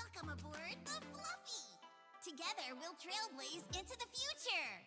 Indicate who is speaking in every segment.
Speaker 1: Welcome aboard the Fluffy! Together, we'll trailblaze into the future!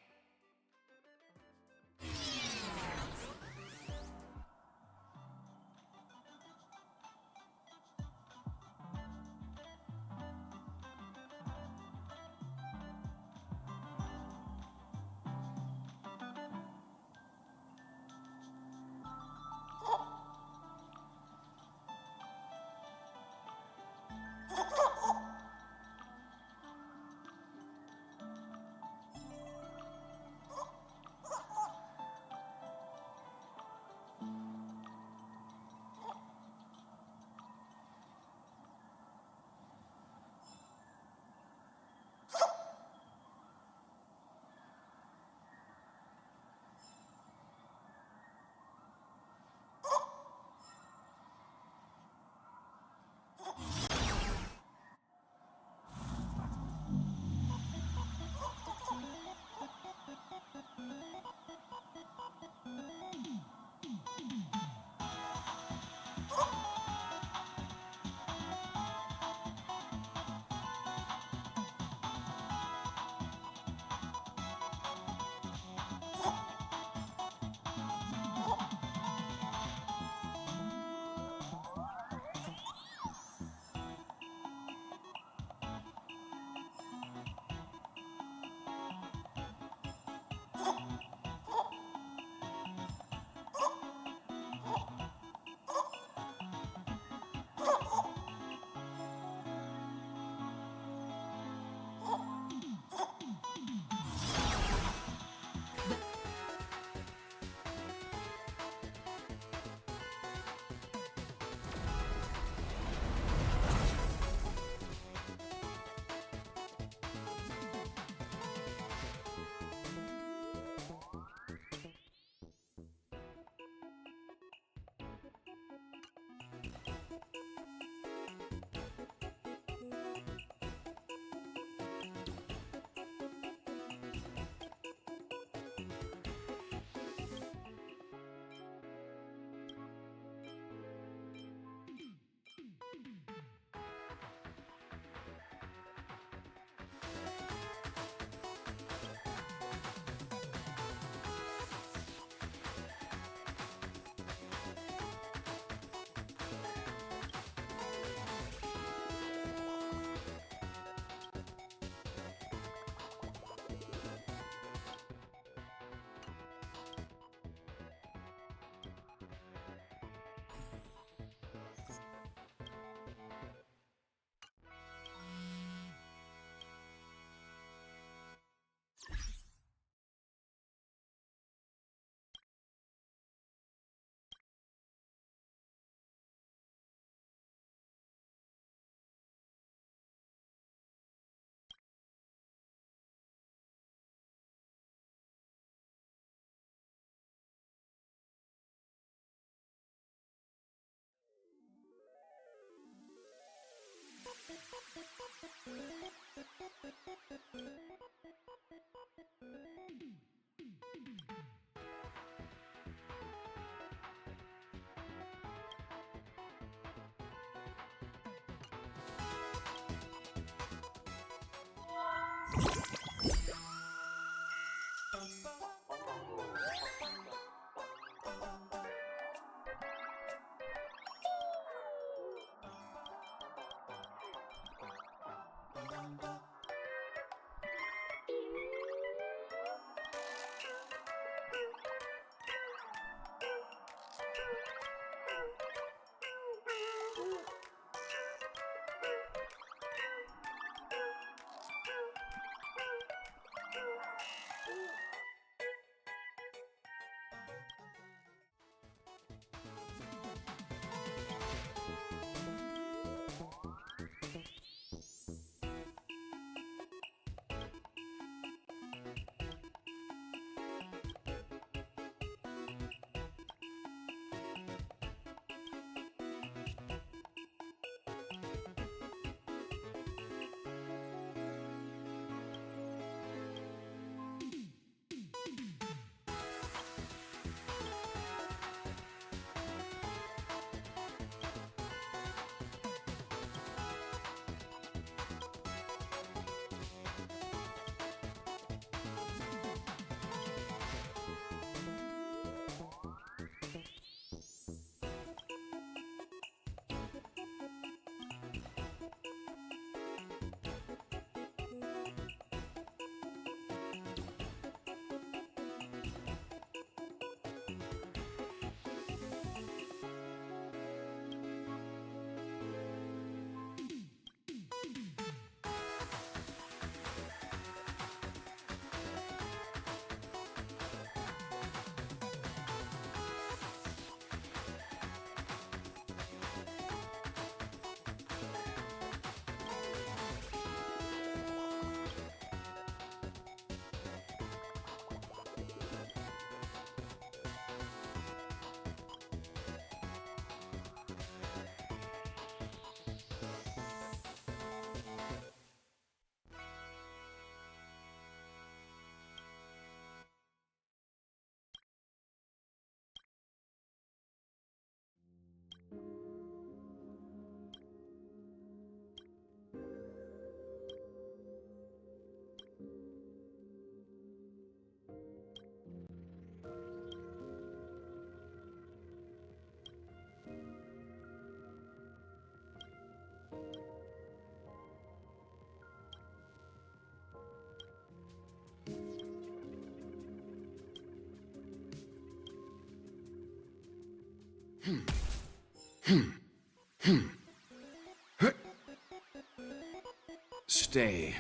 Speaker 2: Stay.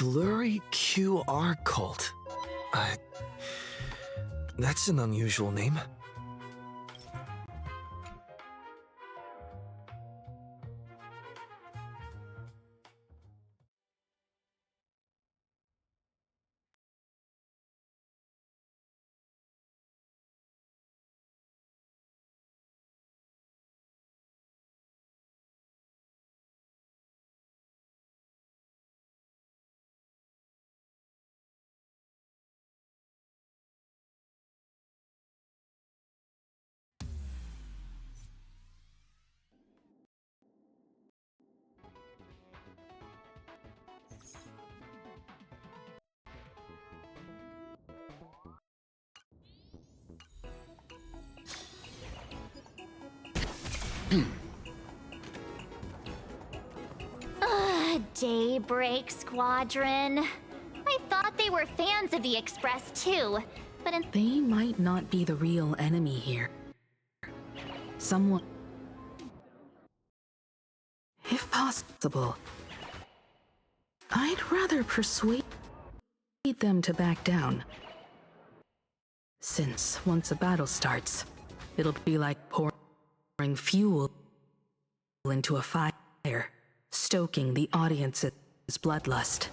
Speaker 3: Blurry QR cult. That's an unusual name.
Speaker 4: Daybreak Squadron. I thought they were fans of the Express too, but
Speaker 5: They might not be the real enemy here. Someone... If possible, I'd rather persuade them to back down. Since once a battle starts, it'll be like pouring fuel into a fire, stoking the audience's bloodlust.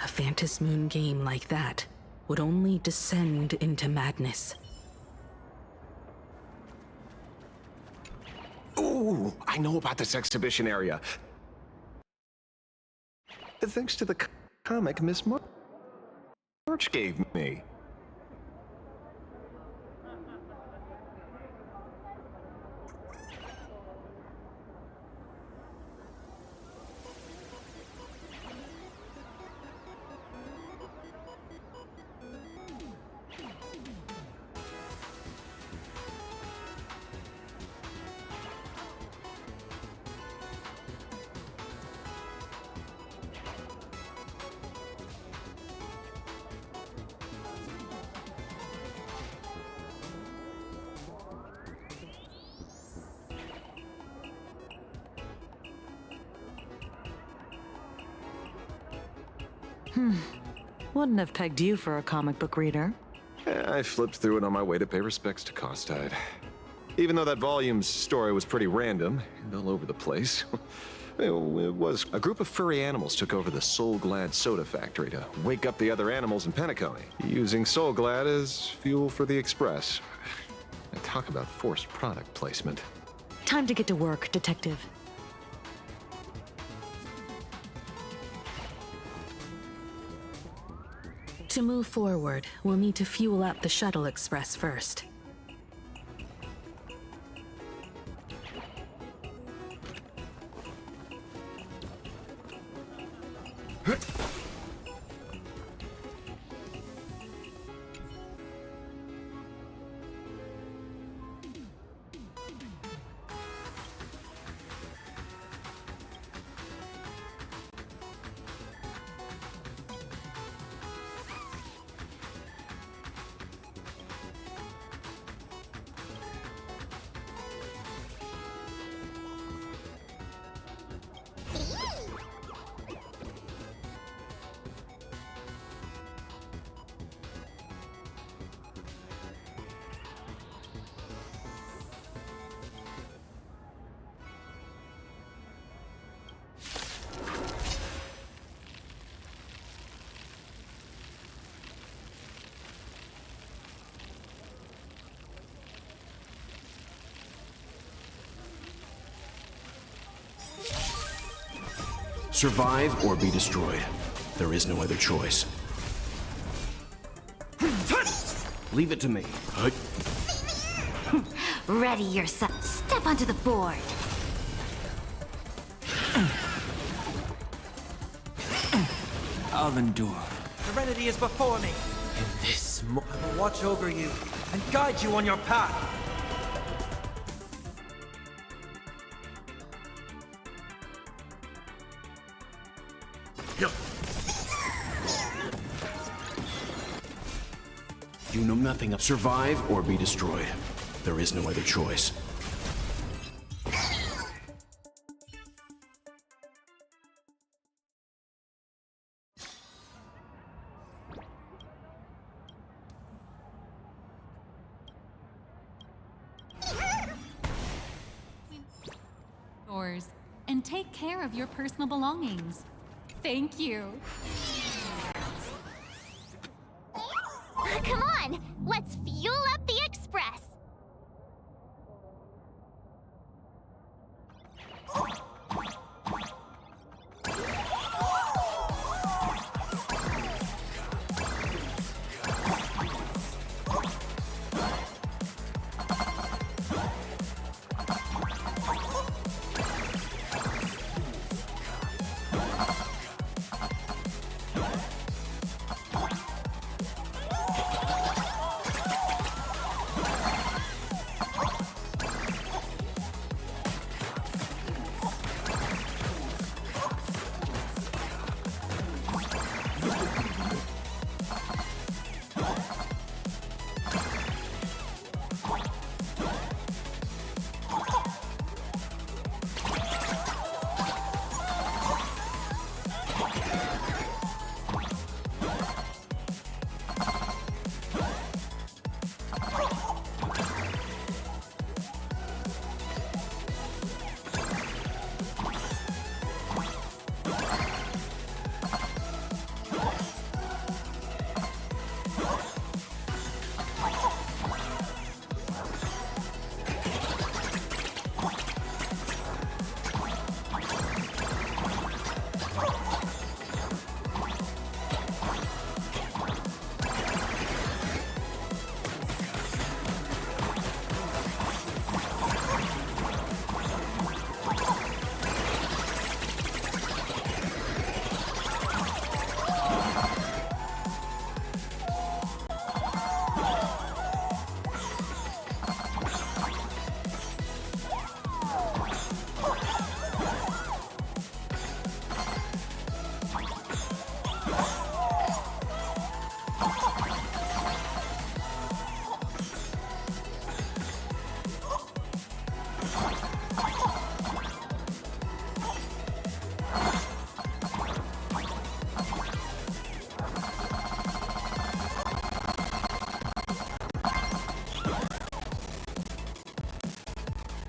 Speaker 5: A Phantasmoon Moon game like that would only descend into madness.
Speaker 2: Ooh, I know about this exhibition area. Thanks to the comic Miss March gave me.
Speaker 6: Wouldn't have pegged you for a comic book reader.
Speaker 2: I flipped through it on my way to pay respects to Costide. Even though that volume's story was pretty random and all over the place, it was a group of furry animals took over the Soul Glad soda factory to wake up the other animals in Penacony, using Soul Glad as fuel for the Express. And talk about forced product placement.
Speaker 6: Time to get to work, Detective.
Speaker 5: To move forward, we'll need to fuel up the Shuttle Express first.
Speaker 7: Survive or be destroyed. There is no other choice. Leave it to me.
Speaker 1: Ready yourself. Step onto the board.
Speaker 8: I'll endure. Serenity is before me. In this I will watch over you and guide you on your path.
Speaker 7: You know nothing of survive or be destroyed. There is no other choice.
Speaker 9: Yours, and take care of your personal belongings. Thank you.
Speaker 4: Come on, let's fuel up the Express.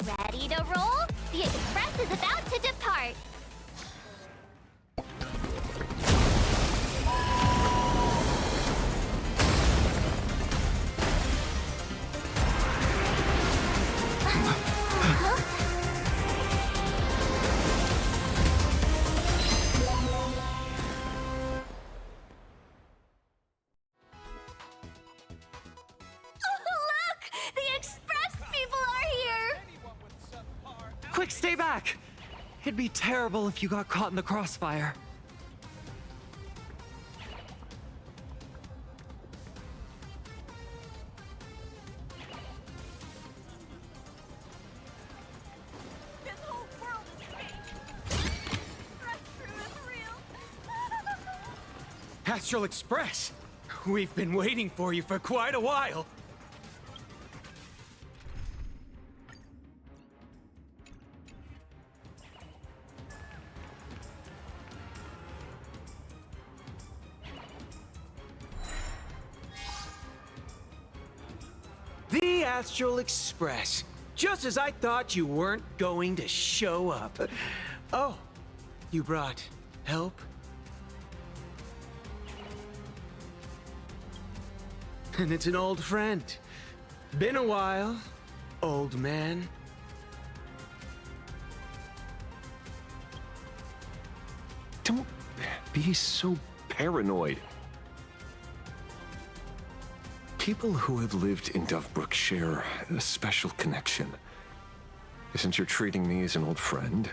Speaker 4: Ready to roll? The Express is about to depart. Look! The Express people are here!
Speaker 3: Quick, stay back! It'd be terrible if you got caught in the crossfire.
Speaker 1: This whole world is fake. Restroom is real.
Speaker 8: Astral Express! We've been waiting for you for quite a while. The Astral Express. Just as I thought you weren't going to show up. Oh, you brought help? And it's an old friend. Been a while, old man.
Speaker 2: be so paranoid? People who have lived in Dovebrook share a special connection. Since you're treating me as an old friend,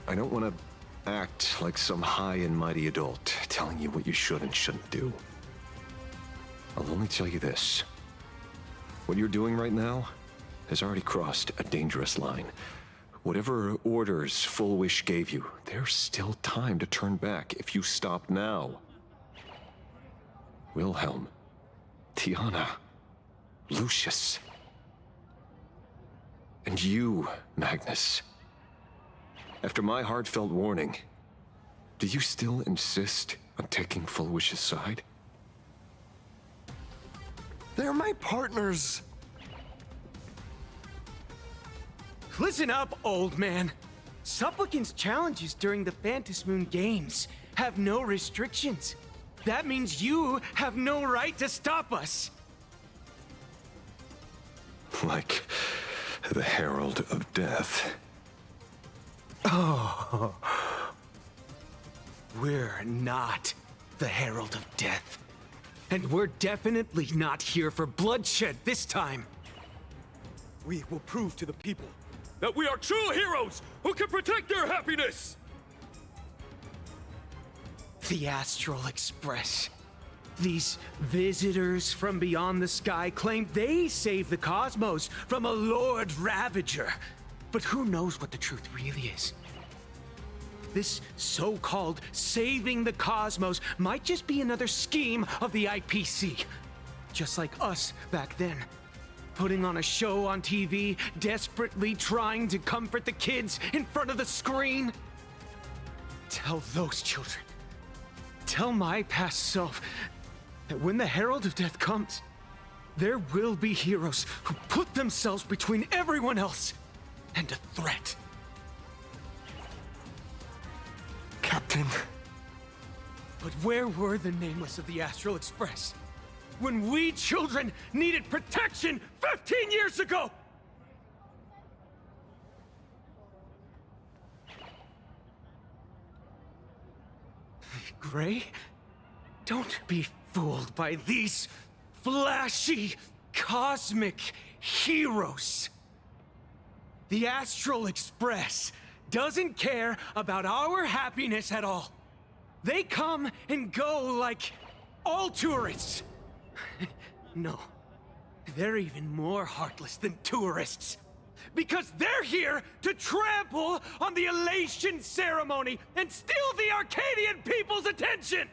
Speaker 2: I don't want to act like some high and mighty adult telling you what you should and shouldn't do. I'll only tell you this. What you're doing right now has already crossed a dangerous line. Whatever orders Full Wish gave you, there's still time to turn back if you stop now. Wilhelm, Tiana, Lucius, and you, Magnus. After my heartfelt warning, do you still insist on taking Full Wish's side?
Speaker 10: They're my partners.
Speaker 8: Listen up, old man. Supplicant's challenges during the Phantasmoon Games have no restrictions. That means you have no right to stop us.
Speaker 2: Like the Herald of Death.
Speaker 8: Oh. We're not the Herald of Death. And we're definitely not here for bloodshed this time.
Speaker 10: We will prove to the people that we are true heroes who can protect their happiness!
Speaker 8: The Astral Express. These visitors from beyond the sky claim they saved the cosmos from a Lord Ravager. But who knows what the truth really is? This so-called saving the cosmos might just be another scheme of the IPC. Just like us back then. Putting on a show on TV, desperately trying to comfort the kids in front of the screen. Tell those children. Tell my past self that when the Herald of Death comes, there will be heroes who put themselves between everyone else and a threat.
Speaker 10: Captain.
Speaker 8: But where were the nameless of the Astral Express when we children needed protection 15 years ago? Gray, don't be fooled by these flashy, cosmic heroes. The Astral Express doesn't care about our happiness at all. They come and go like all tourists. No, they're even more heartless than tourists. Because they're here to trample on the elation ceremony and steal the Arcadian people's attention!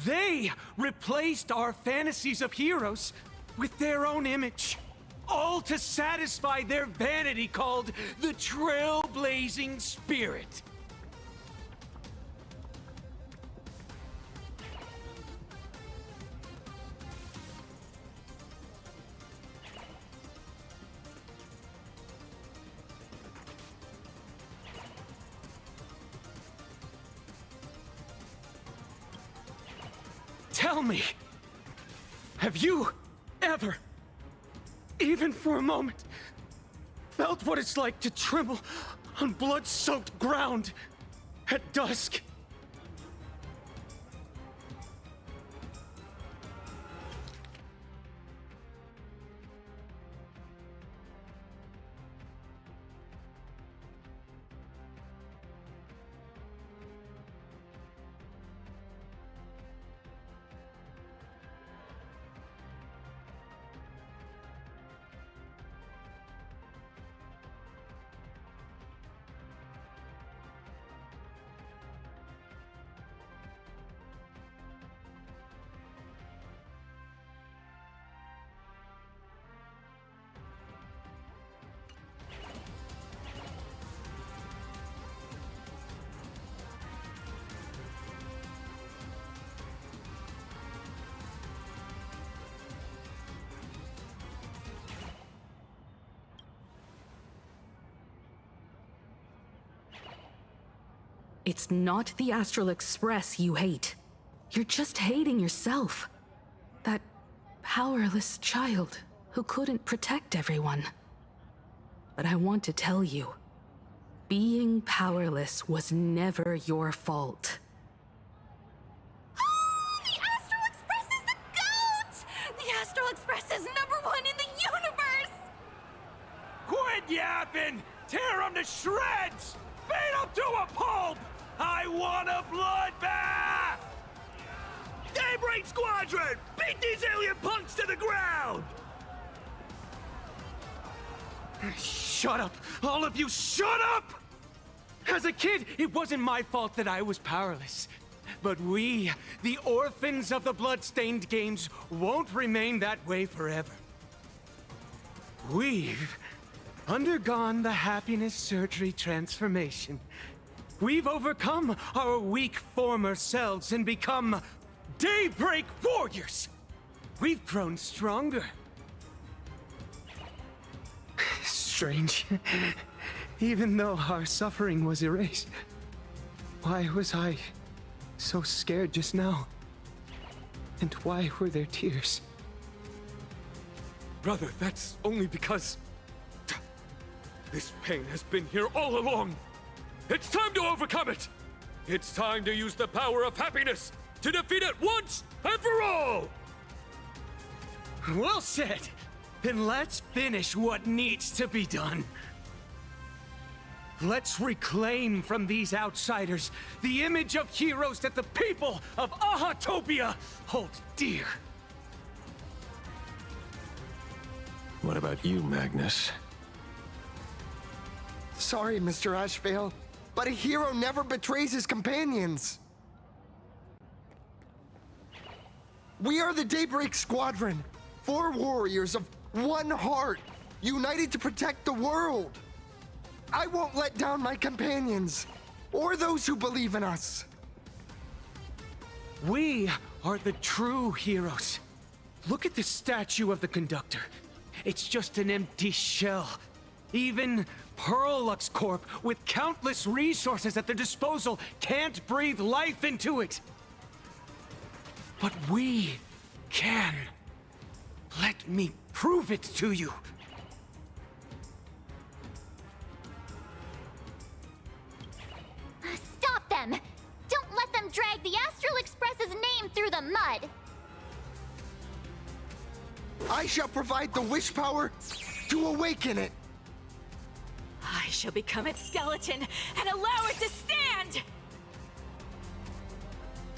Speaker 8: They replaced our fantasies of heroes with their own image. All to satisfy their vanity called the Trailblazing Spirit. Tell me, have you ever, even for a moment, felt what it's like to tremble on blood-soaked ground at dusk?
Speaker 5: It's not the Astral Express you hate. You're just hating yourself. That powerless child who couldn't protect everyone. But I want to tell you, being powerless was never your fault.
Speaker 8: shreds! Beat them to a pulp! I want a bloodbath!
Speaker 10: Daybreak Squadron! Beat these alien punks to the ground!
Speaker 8: Shut up! All of you, shut up! As a kid, it wasn't my fault that I was powerless. But we, the orphans of the Bloodstained Games, won't remain that way forever. We've undergone the happiness surgery transformation. We've overcome our weak former selves and become Daybreak Warriors! We've grown stronger. Strange. Even though our suffering was erased, why was I so scared just now? And why were there tears?
Speaker 10: Brother, that's only because... this pain has been here all along. It's time to overcome it! It's time to use the power of happiness to defeat it once and for all!
Speaker 8: Well said! Then let's finish what needs to be done. Let's reclaim from these outsiders the image of heroes that the people of Ahatopia hold dear.
Speaker 2: What about you, Magnus?
Speaker 11: Sorry, Mr. Ashvale, but a hero never betrays his companions. We are the Daybreak Squadron, 4 warriors of one heart, united to protect the world. I won't let down my companions, or those who believe in us.
Speaker 8: We are the true heroes. Look at the statue of the conductor. It's just an empty shell. Even Pearlux Corp, with countless resources at their disposal, can't breathe life into it. But we can. Let me prove it to you.
Speaker 4: Stop them! Don't let them drag the Astral Express's name through the mud!
Speaker 11: I shall provide the wish power to awaken it.
Speaker 12: I shall become its skeleton and allow it to stand!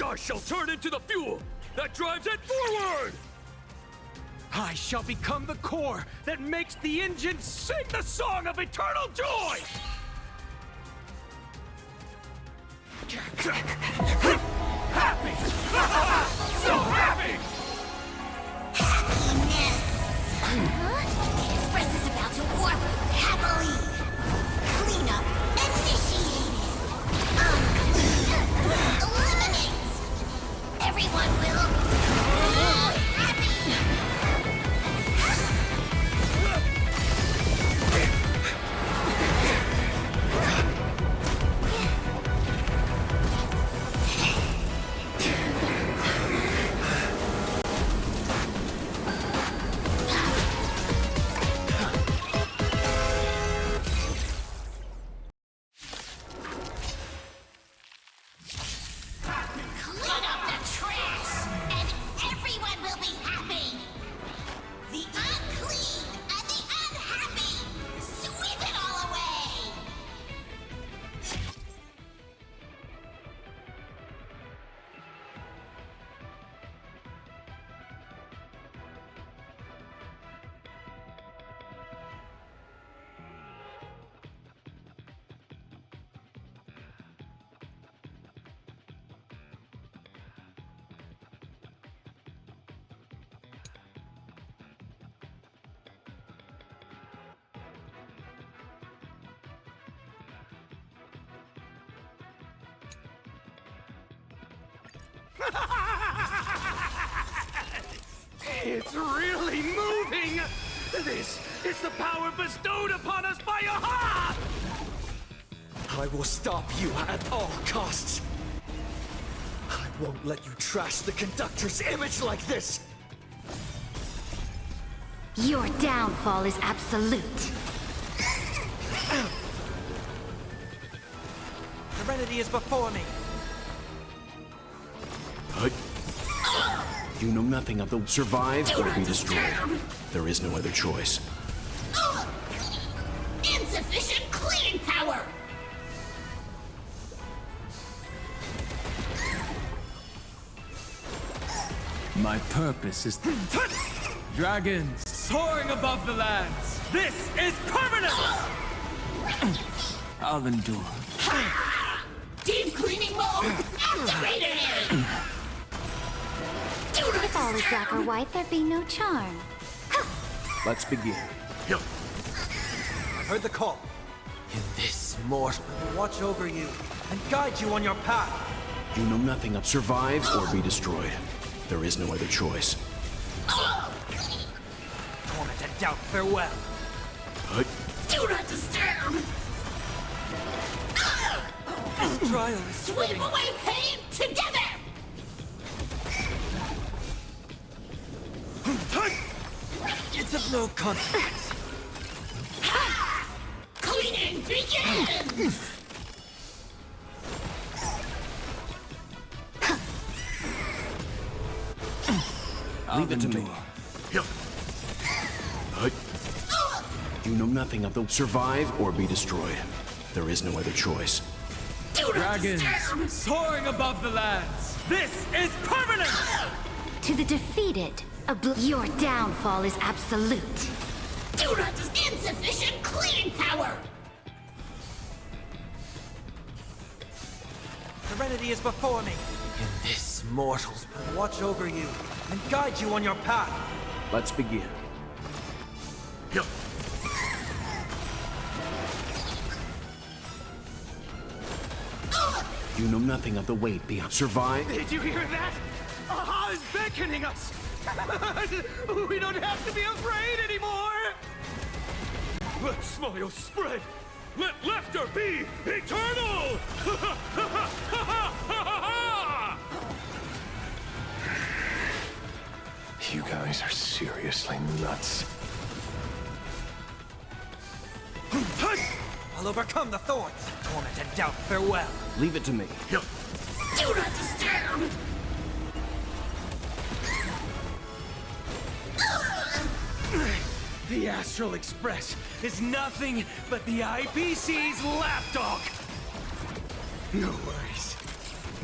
Speaker 10: I shall turn into the fuel that drives it forward!
Speaker 8: I shall become the core that makes the engine sing the song of eternal joy!
Speaker 10: Happy! So happy!
Speaker 1: Happiness! The Express is about to warp happily! Cleanup initiated! Unclean! Eliminate! Everyone will be happy! Clean up the trash, and everyone will be happy! The unclean and the unhappy! Sweep it all away!
Speaker 8: It's really moving! This is the power bestowed upon us by Aha!
Speaker 13: I will stop you at all costs. I won't let you trash the conductor's image like this!
Speaker 4: Your downfall is absolute.
Speaker 13: Serenity is before me.
Speaker 7: You know nothing of the survive or be destroyed. There is no other choice.
Speaker 1: Insufficient clean power!
Speaker 8: My purpose is... Dragons soaring above the lands! This is permanent! I'll endure.
Speaker 1: Deep cleaning mode activated!
Speaker 4: If all is black or white, there'd be no charm.
Speaker 7: Let's begin.
Speaker 13: I heard the call. In this mortal, watch over you and guide you on your path.
Speaker 7: You know nothing of survive or be destroyed. There is no other choice.
Speaker 13: Torment and doubt, farewell.
Speaker 1: Do not disturb!
Speaker 13: This trial is
Speaker 1: Sweep away pain together!
Speaker 13: It's of no consequence.
Speaker 1: Cleaning begins!
Speaker 7: Leave it to me. You know nothing of the survive or be destroyed. There is no other choice.
Speaker 8: Dragons soaring above the lands! This is permanent!
Speaker 4: To the defeated, your downfall is absolute.
Speaker 1: Do not insufficient cleaning power!
Speaker 13: Serenity is before me. In this mortals, watch over you and guide you on your path.
Speaker 7: Let's begin. You know nothing of the weight beyond survive.
Speaker 8: Did you hear that? Aha is beckoning us! We don't have to be afraid anymore!
Speaker 10: Let smile spread! Let laughter be eternal!
Speaker 2: You guys are seriously nuts.
Speaker 13: I'll overcome the thorns. Torment and doubt, farewell.
Speaker 7: Leave it to me.
Speaker 1: Do not disturb!
Speaker 8: The Astral Express is nothing but the IPC's lapdog! No worries.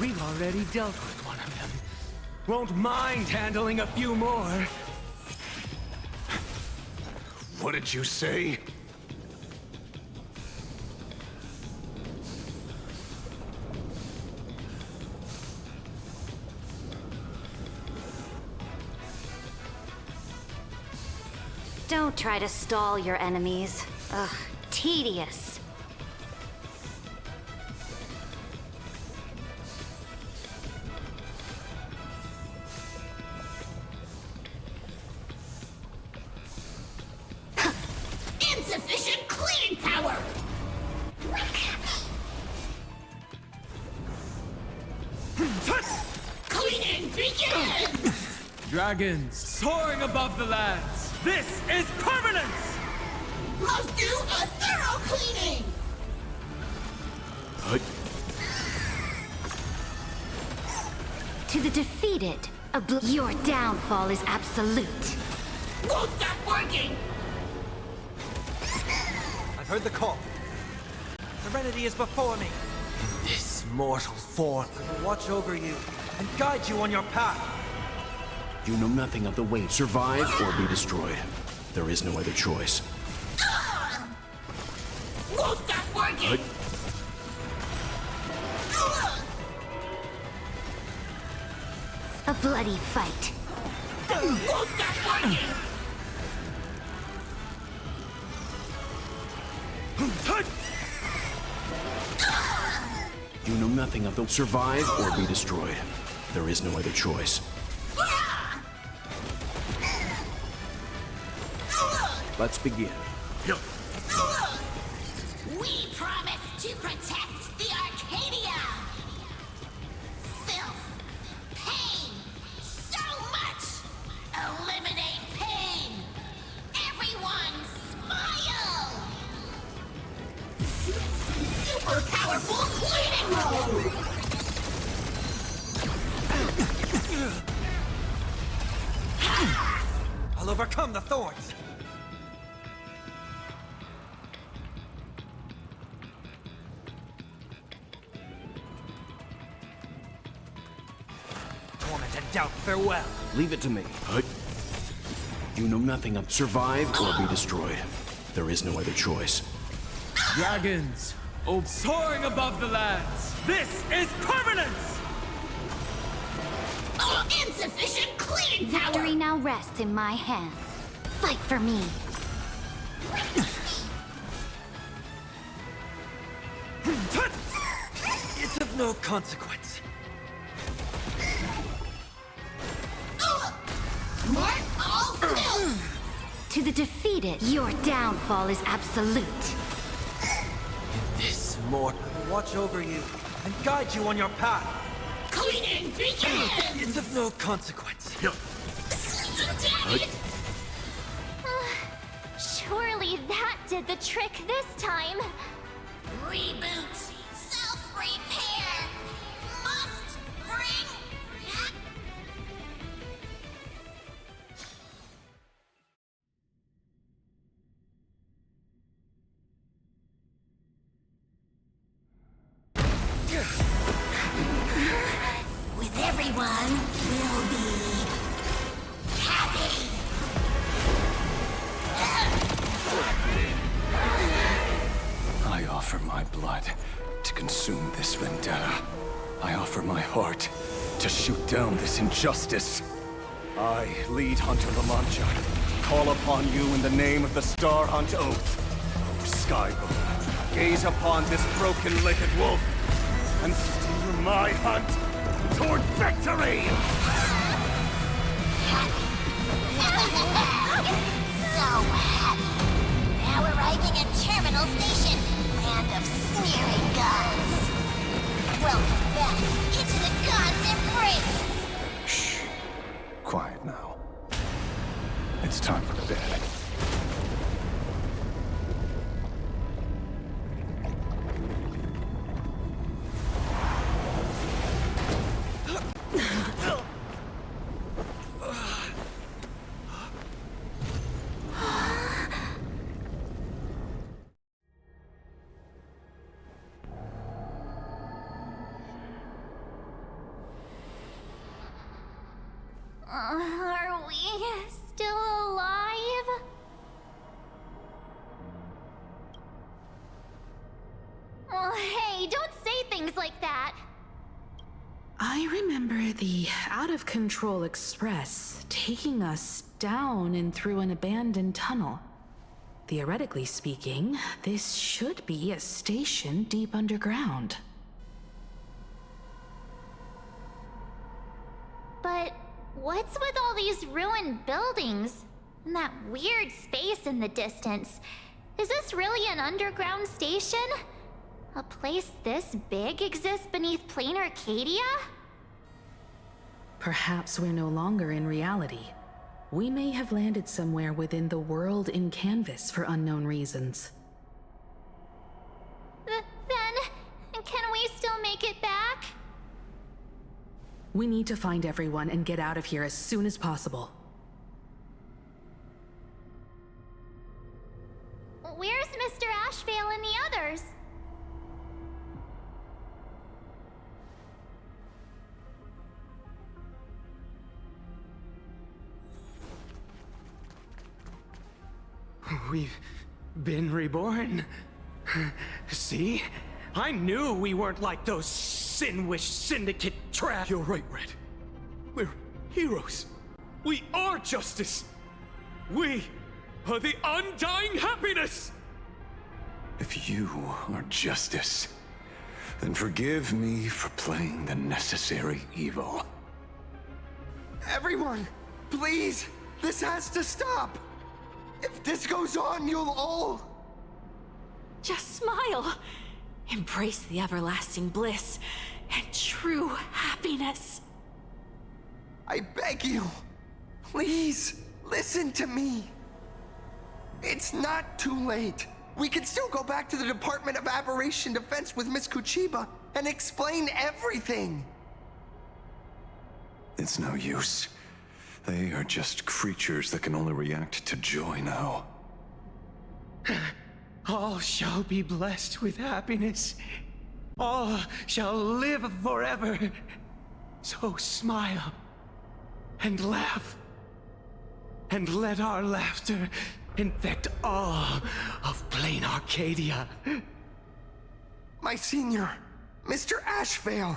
Speaker 8: We've already dealt with one of them. Won't mind handling a few more.
Speaker 2: What did you say?
Speaker 4: Don't try to stall your enemies. Ugh, tedious.
Speaker 1: Insufficient cleaning power! Cleaning begins!
Speaker 8: Dragons soaring above the lands! This is permanence!
Speaker 1: Must do a thorough cleaning!
Speaker 4: To the defeated, your downfall is absolute.
Speaker 1: Won't stop working!
Speaker 13: I've heard the call. Serenity is before me. In this mortal form, I will watch over you and guide you on your path.
Speaker 7: You know nothing of the weight survive or be destroyed. There is no other choice.
Speaker 1: Won't stop working!
Speaker 4: A bloody fight.
Speaker 1: Won't stop working!
Speaker 7: You know nothing of the survive or be destroyed. There is no other choice. Let's begin.
Speaker 1: We promise to protect the Arcadia! Filth! Pain! So much! Eliminate pain! Everyone smile! Super powerful cleaning mode!
Speaker 13: I'll overcome the thorns. Torment and
Speaker 8: out farewell.
Speaker 7: Leave it to me. You know nothing of survive or be destroyed. There is no other choice.
Speaker 8: Dragons, soaring above the lands. This is permanence!
Speaker 1: Oh, insufficient cleaning power!
Speaker 4: Victory now rests in my hands. Fight for me.
Speaker 13: It's of no consequence.
Speaker 1: Mark all kills!
Speaker 4: To the defeated, your downfall is absolute.
Speaker 13: This mortal will watch over you and guide you on your path.
Speaker 1: Cleaning begins!
Speaker 13: It's of no consequence.
Speaker 1: Damn it!
Speaker 4: Surely that did the trick this time.
Speaker 1: Reboot! Self-repair! Must bring back... With everyone, we'll be happy!
Speaker 14: I offer my blood to consume this vendetta. I offer my heart to shoot down this injustice. I, lead Hunter La Mancha, call upon you in the name of the Star Hunt Oath. O Skybow, gaze upon this broken-legged wolf and steer my hunt toward victory!
Speaker 1: So happy! Now arriving at Terminal Station, land of sneering gods. Welcome back into the gods' embrace!
Speaker 14: Shh. Quiet now. It's time for bed.
Speaker 4: Are we still alive? Oh, hey, don't say things like that.
Speaker 5: I remember the out-of-control express taking us down and through an abandoned tunnel. Theoretically speaking, this should be a station deep underground.
Speaker 4: But what's with all these ruined buildings? And that weird space in the distance? Is this really an underground station? A place this big exists beneath plain Arcadia?
Speaker 5: Perhaps we're no longer in reality. We may have landed somewhere within the world in canvas for unknown reasons.
Speaker 4: Then, can we still make it back?
Speaker 5: We need to find everyone and get out of here as soon as possible.
Speaker 4: Where's Mr. Ashvale and the others?
Speaker 8: We've been reborn. See? I knew we weren't like those Sin-Wish Syndicate trash.
Speaker 10: You're right, Red. We're heroes. We are justice. We are the undying happiness.
Speaker 14: If you are justice, then forgive me for playing the necessary evil.
Speaker 11: Everyone, please, this has to stop. If this goes on, you'll all...
Speaker 12: Just smile. Embrace the everlasting bliss and true happiness.
Speaker 11: I beg you, please, listen to me. It's not too late. We can still go back to the Department of Aberration Defense with Miss Kuchiba and explain everything.
Speaker 14: It's no use. They are just creatures that can only react to joy now.
Speaker 8: All shall be blessed with happiness. All shall live forever. So smile and laugh. And let our laughter infect all of plain Arcadia.
Speaker 11: My senior, Mr. Ashvale,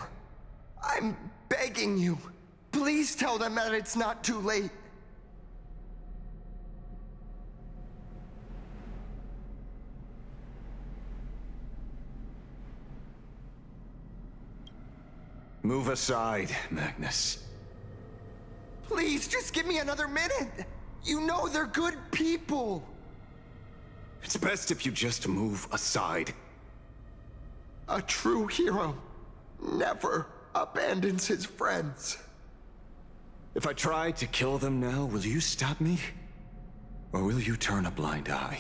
Speaker 11: I'm begging you. Please tell them that it's not too late.
Speaker 2: Move aside, Magnus.
Speaker 11: Please, just give me another minute. You know they're good people.
Speaker 2: It's best if you just move aside.
Speaker 11: A true hero never abandons his friends.
Speaker 2: If I try to kill them now, will you stop me? Or will you turn a blind eye?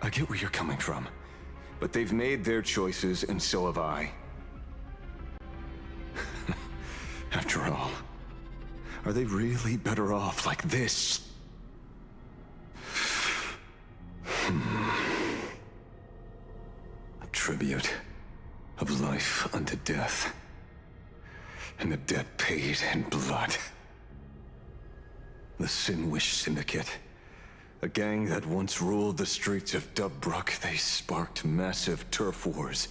Speaker 2: I get where you're coming from, but they've made their choices, and so have I. After all, are they really better off like this? A tribute of life unto death, and a debt paid in blood. The Sinwish Syndicate. A gang that once ruled the streets of Dubbrook, they sparked massive turf wars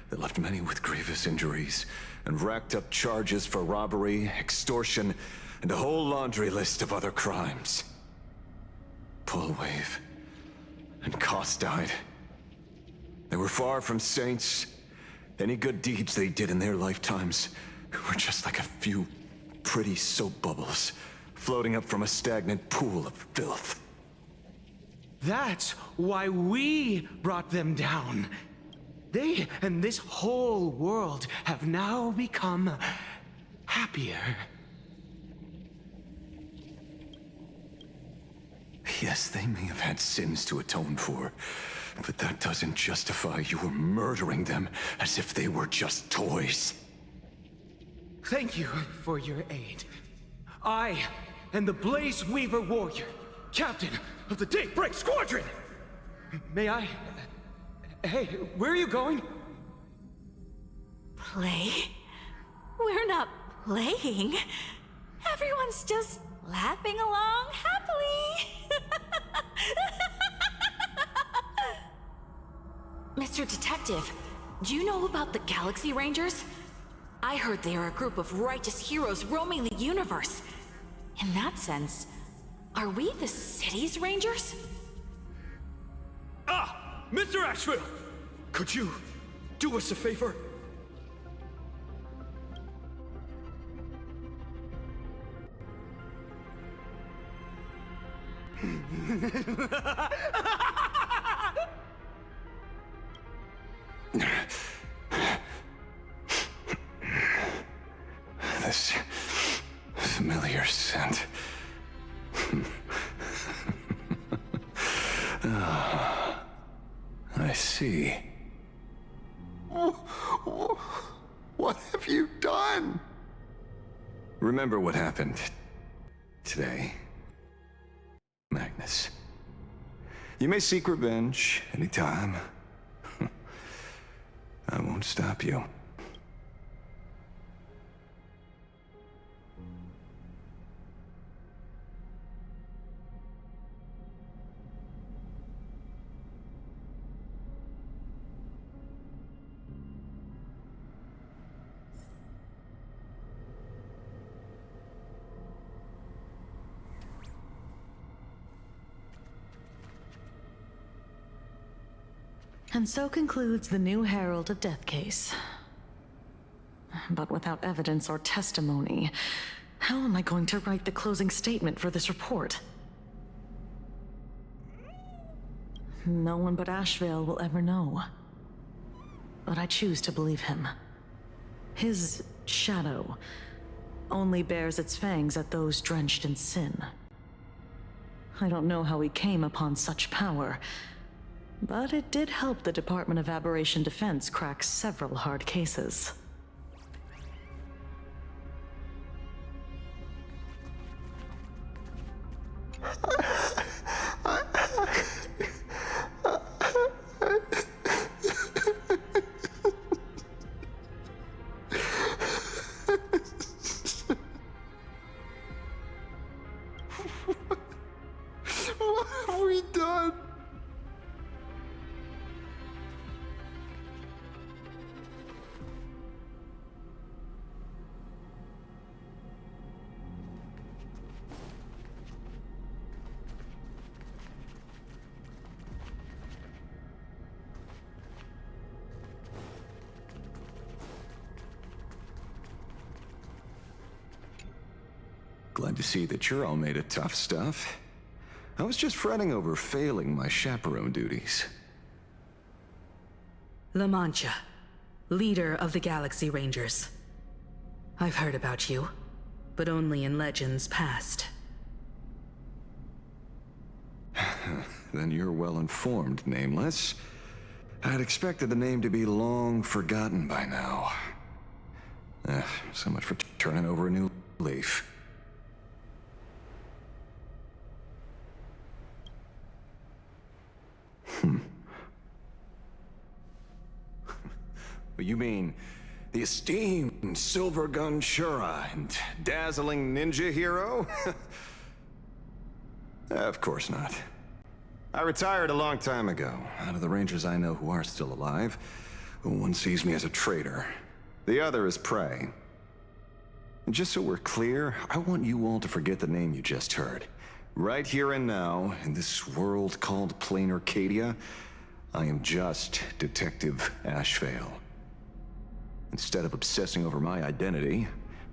Speaker 2: that left many with grievous injuries and racked up charges for robbery, extortion, and a whole laundry list of other crimes. Pullwave and Costide. They were far from saints. Any good deeds they did in their lifetimes were just like a few pretty soap bubbles floating up from a stagnant pool of filth.
Speaker 8: That's why we brought them down. They and this whole world have now become happier.
Speaker 2: Yes, they may have had sins to atone for, but that doesn't justify you murdering them as if they were just toys.
Speaker 8: Thank you for your aid. I am the Blaze Weaver Warrior, Captain of the Daybreak Squadron! May I... Hey, where are you going?
Speaker 12: Play? We're not playing. Everyone's just laughing along happily. Mr. Detective, do you know about the Galaxy Rangers? I heard they are a group of righteous heroes roaming the universe. In that sense, are we the city's rangers?
Speaker 10: Ah! Mr. Asheville! Could you do us a favor?
Speaker 2: This familiar scent. I see.
Speaker 11: What have you done?
Speaker 2: Remember what happened today, Magnus. You may seek revenge anytime. I won't stop you.
Speaker 6: And so concludes the new Herald of Death case. but without evidence or testimony, how am I going to write the closing statement for this report? No one but Ashvale will ever know. But I choose to believe him. His shadow only bears its fangs at those drenched in sin. I don't know how he came upon such power, but it did help the Department of Aberration Defense crack several hard cases.
Speaker 11: What have we done?
Speaker 2: Glad to see that you're all made of tough stuff. I was just fretting over failing my chaperone duties.
Speaker 5: La Mancha, leader of the Galaxy Rangers. I've heard about you, but only in legends past.
Speaker 2: Then you're well informed, Nameless. I'd expected the name to be long forgotten by now. So much for turning over a new leaf. You mean the esteemed Silver Gun Shura and dazzling ninja hero? Of course not. I retired a long time ago. Out of the Rangers I know who are still alive, one sees me as a traitor. The other is prey. And just so we're clear, I want you all to forget the name you just heard. Right here and now, in this world called Plain Arcadia, I am just Detective Ashvale. Instead of obsessing over my identity,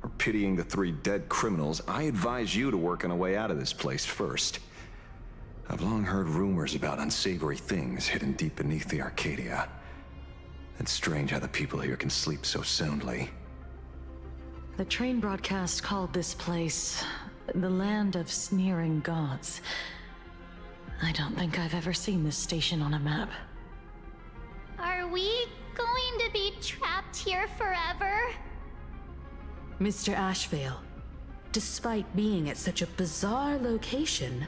Speaker 2: or pitying the 3 dead criminals, I advise you to work on a way out of this place first. I've long heard rumors about unsavory things hidden deep beneath the Arcadia. It's strange how the people here can sleep so soundly.
Speaker 6: The train broadcast called this place the Land of Sneering Gods. I don't think I've ever seen this station on a map.
Speaker 4: Are we going to be trapped here forever?
Speaker 5: Mr. Ashvale, despite being at such a bizarre location,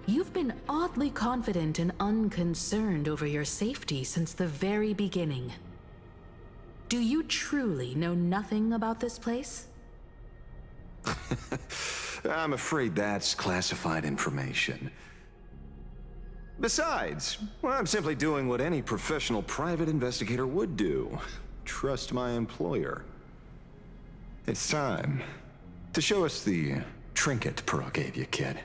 Speaker 5: you've been oddly confident and unconcerned over your safety since the very beginning. Do you truly know nothing about this place?
Speaker 2: I'm afraid that's classified information. Besides, well, I'm simply doing what any professional private investigator would do. Trust my employer. It's time to show us the trinket Pearl gave you, kid.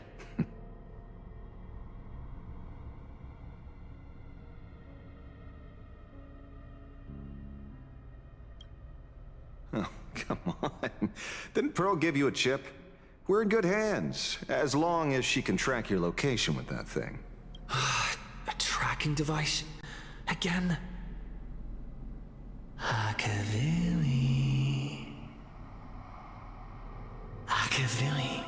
Speaker 2: Oh, come on. Didn't Pearl give you a chip? We're in good hands, as long as she can track your location with that thing.
Speaker 13: A tracking device? Again? Akavili. Akavili.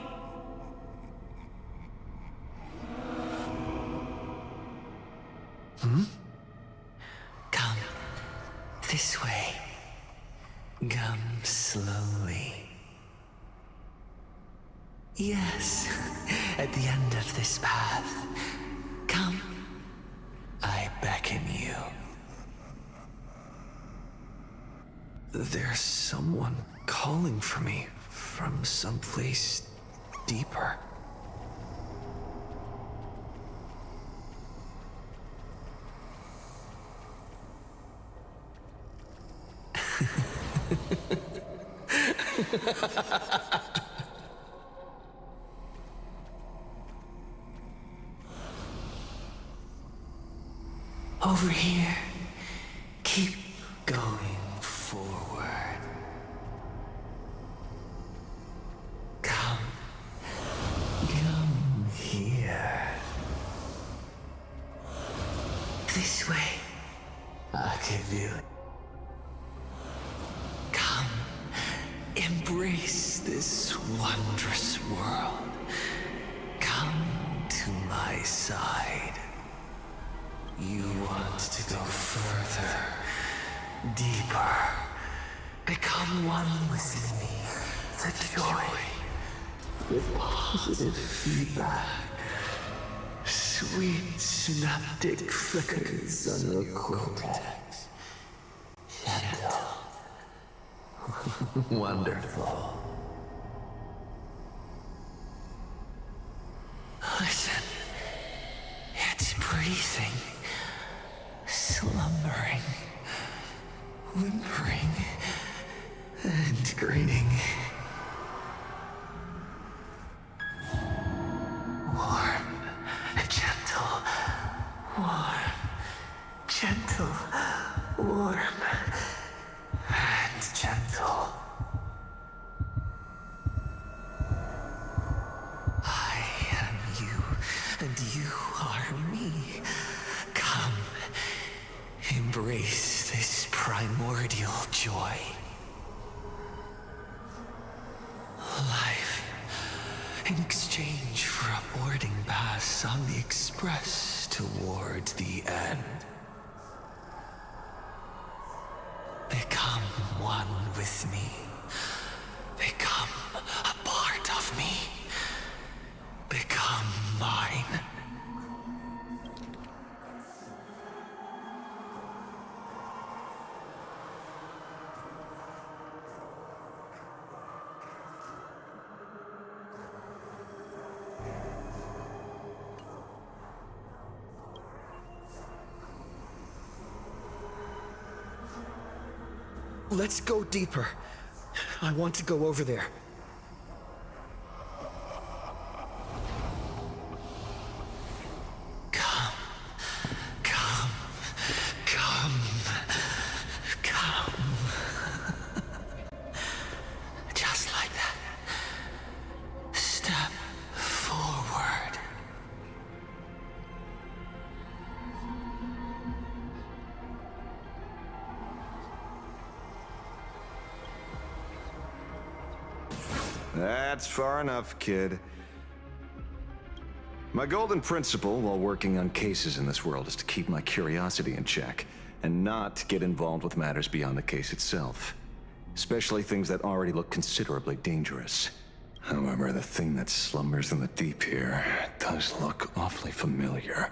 Speaker 13: Come. This way. Come slowly. Yes, at the end of this path. Come. I beckon you. There's someone calling for me from someplace deeper. Over here. Keep going forward. This way. I can feel it. Come, embrace this wondrous world. Come to my side. You want to go further, deeper. Become one with me. The joy, the positive feedback. Sweet synaptic flickers on your cortex. Gentle. Wonderful. Listen. It's breathing. Slumbering. Whimpering. And grating. Warm. Gentle. Warm. Gentle. Warm. And gentle. I am you, and you are me. Come, embrace this primordial joy. Life, in exchange for a boarding pass on the express toward the end. Become one with me. Become a part of me. Become mine. Let's go deeper. I want to go over there. Come. Come. Come. Come. Just like that. Step forward.
Speaker 2: That's far enough, kid. My golden principle while working on cases in this world is to keep my curiosity in check and not get involved with matters beyond the case itself. Especially things that already look considerably dangerous. However, the thing that slumbers in the deep here does look awfully familiar.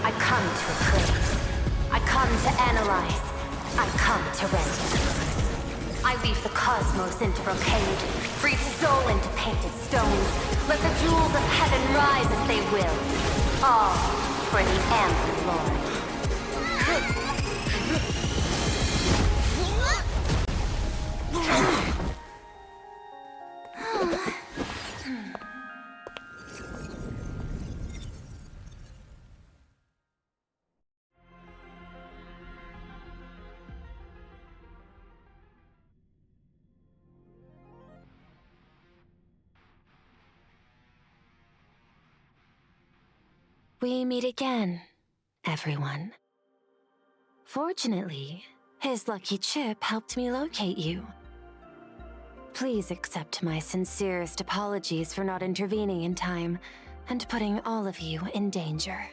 Speaker 15: I come to appraise. I come to analyze. I come to render. I weave the cosmos into brocade, breathe soul into painted stones. Let the jewels of heaven rise as they will. All for the Amber Lord. We meet again, everyone. Fortunately, his lucky chip helped me locate you. Please accept my sincerest apologies for not intervening in time and putting all of you in danger.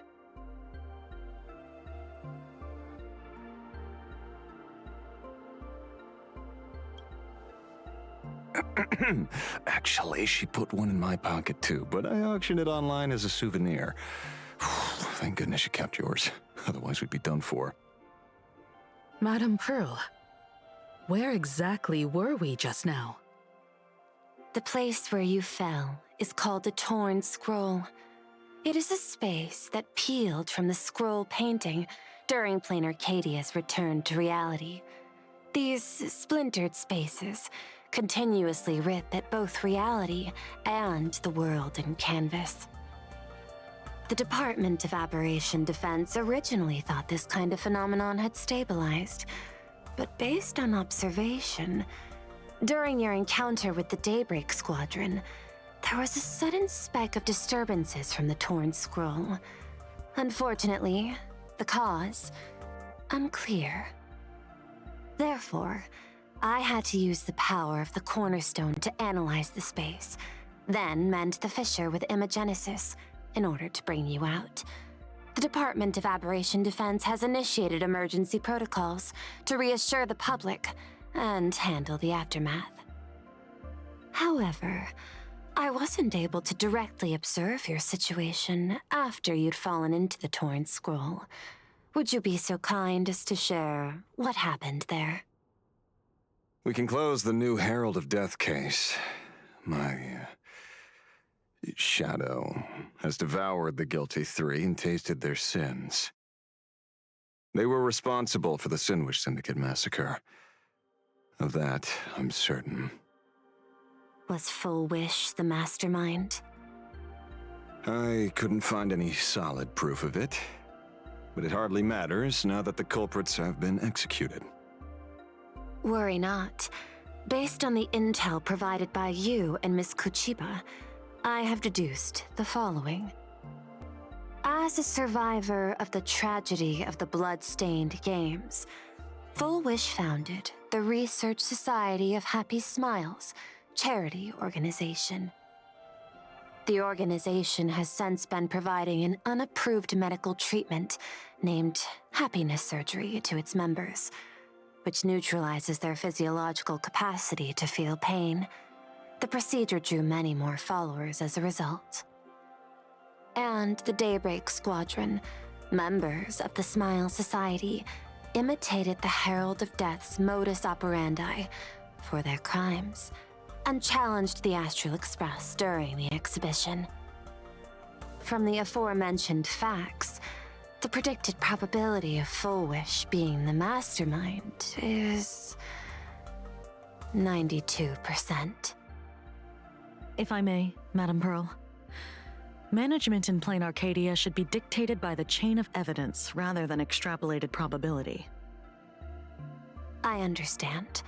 Speaker 2: Actually, she put one in my pocket too, but I auctioned it online as a souvenir. Thank goodness you kept yours. Otherwise, we'd be done for.
Speaker 5: Madame Pearl, where exactly were we just now?
Speaker 15: The place where you fell is called the Torn Scroll. It is a space that peeled from the scroll painting during Plain Arcadia's return to reality. These splintered spaces continuously rip at both reality and the world in canvas. The Department of Aberration Defense originally thought this kind of phenomenon had stabilized, but based on observation, during your encounter with the Daybreak Squadron, there was a sudden speck of disturbances from the Torn Scroll. Unfortunately, the cause, unclear. Therefore, I had to use the power of the Cornerstone to analyze the space, then mend the fissure with Imagenesis in order to bring you out. The Department of Aberration Defense has initiated emergency protocols to reassure the public and handle the aftermath. However, I wasn't able to directly observe your situation after you'd fallen into the Torn Scroll. Would you be so kind as to share what happened there?
Speaker 2: We can close the new Herald of Death case. My shadow has devoured the guilty three and tasted their sins. They were responsible for the Sinwish Syndicate massacre. Of that, I'm certain.
Speaker 15: Was Full Wish the mastermind?
Speaker 2: I couldn't find any solid proof of it, but it hardly matters now that the culprits have been executed.
Speaker 15: Worry not. Based on the intel provided by you and Miss Kuchiba, I have deduced the following. As a survivor of the tragedy of the Blood-Stained Games, Full Wish founded the Research Society of Happy Smiles, charity organization. The organization has since been providing an unapproved medical treatment named happiness surgery to its members, which neutralizes their physiological capacity to feel pain. The procedure drew many more followers as a result. And the Daybreak Squadron, members of the Smile Society, imitated the Herald of Death's modus operandi for their crimes, and challenged the Astral Express during the exhibition. From the aforementioned facts, the predicted probability of Full Wish being the mastermind is 92%.
Speaker 6: If I may, Madame Pearl, management in Plain Arcadia should be dictated by the chain of evidence rather than extrapolated probability.
Speaker 15: I understand.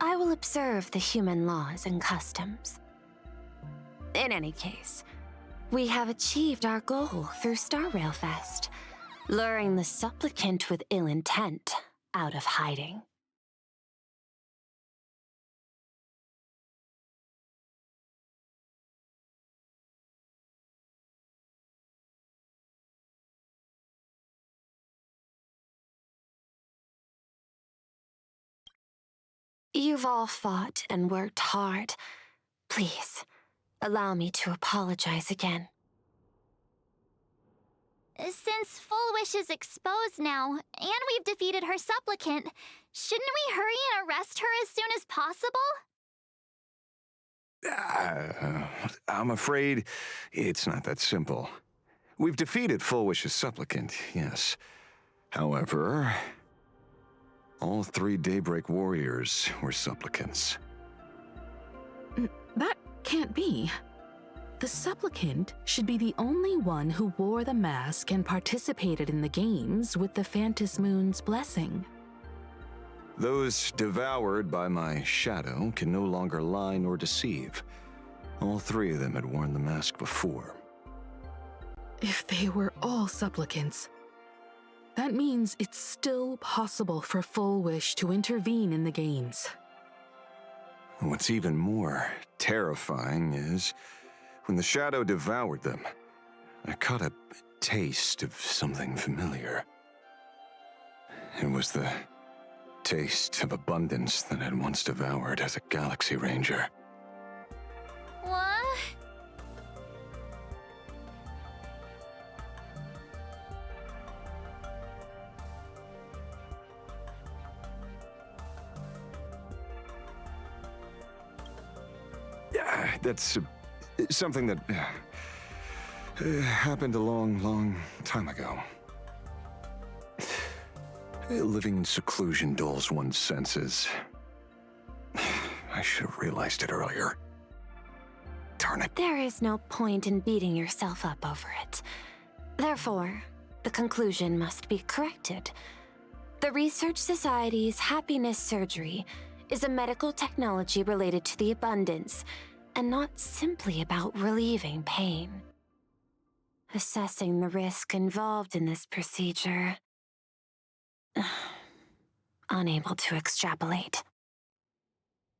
Speaker 15: I will observe the human laws and customs. In any case, we have achieved our goal through Star Rail Fest, luring the supplicant with ill intent out of hiding. You've all fought and worked hard. Please, allow me to apologize again.
Speaker 4: Since Full Wish is exposed now, and we've defeated her supplicant, shouldn't we hurry and arrest her as soon as possible?
Speaker 2: I'm afraid it's not that simple. We've defeated Full Wish's supplicant, yes. However, all three Daybreak warriors were supplicants.
Speaker 5: That can't be. The supplicant should be the only one who wore the mask and participated in the games with the Phantus Moon's blessing.
Speaker 2: Those devoured by my shadow can no longer lie nor deceive. All three of them had worn the mask before.
Speaker 5: If they were all supplicants, that means it's still possible for Full Wish to intervene in the games.
Speaker 2: What's even more terrifying is, when the shadow devoured them, I caught a taste of something familiar. It was the
Speaker 14: taste of abundance that I'd once devoured as a Galaxy Ranger.
Speaker 4: What?
Speaker 2: That's something that happened a long, long time ago. Living in seclusion dulls one's senses. I should have realized it earlier. Darn it.
Speaker 15: There is no point in beating yourself up over it. Therefore, the conclusion must be corrected. The Research Society's happiness surgery is a medical technology related to the abundance, and not simply about relieving pain. Assessing the risk involved in this procedure. Unable to extrapolate.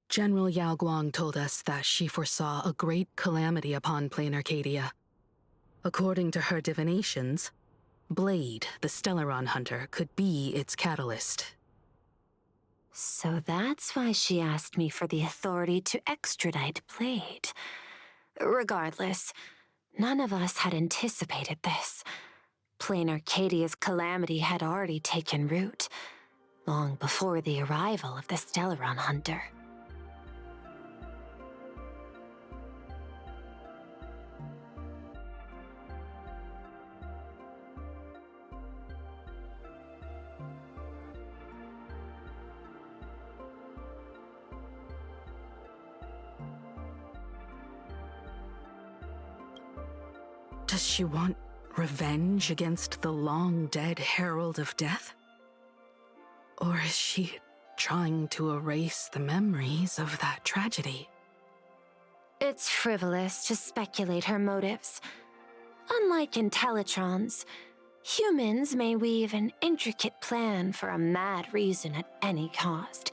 Speaker 5: General Yao Guang told us that she foresaw a great calamity upon Plain Arcadia. According to her divinations, Blade, the Stellaron hunter, could be its catalyst.
Speaker 15: So that's why she asked me for the authority to extradite Blade. Regardless, none of us had anticipated this. Plain Arcadia's calamity had already taken root, long before the arrival of the Stellaron hunter.
Speaker 5: Does she want revenge against the long-dead Herald of Death? Or is she trying to erase the memories of that tragedy?
Speaker 15: It's frivolous to speculate her motives. Unlike Intellitrons, humans may weave an intricate plan for a mad reason at any cost,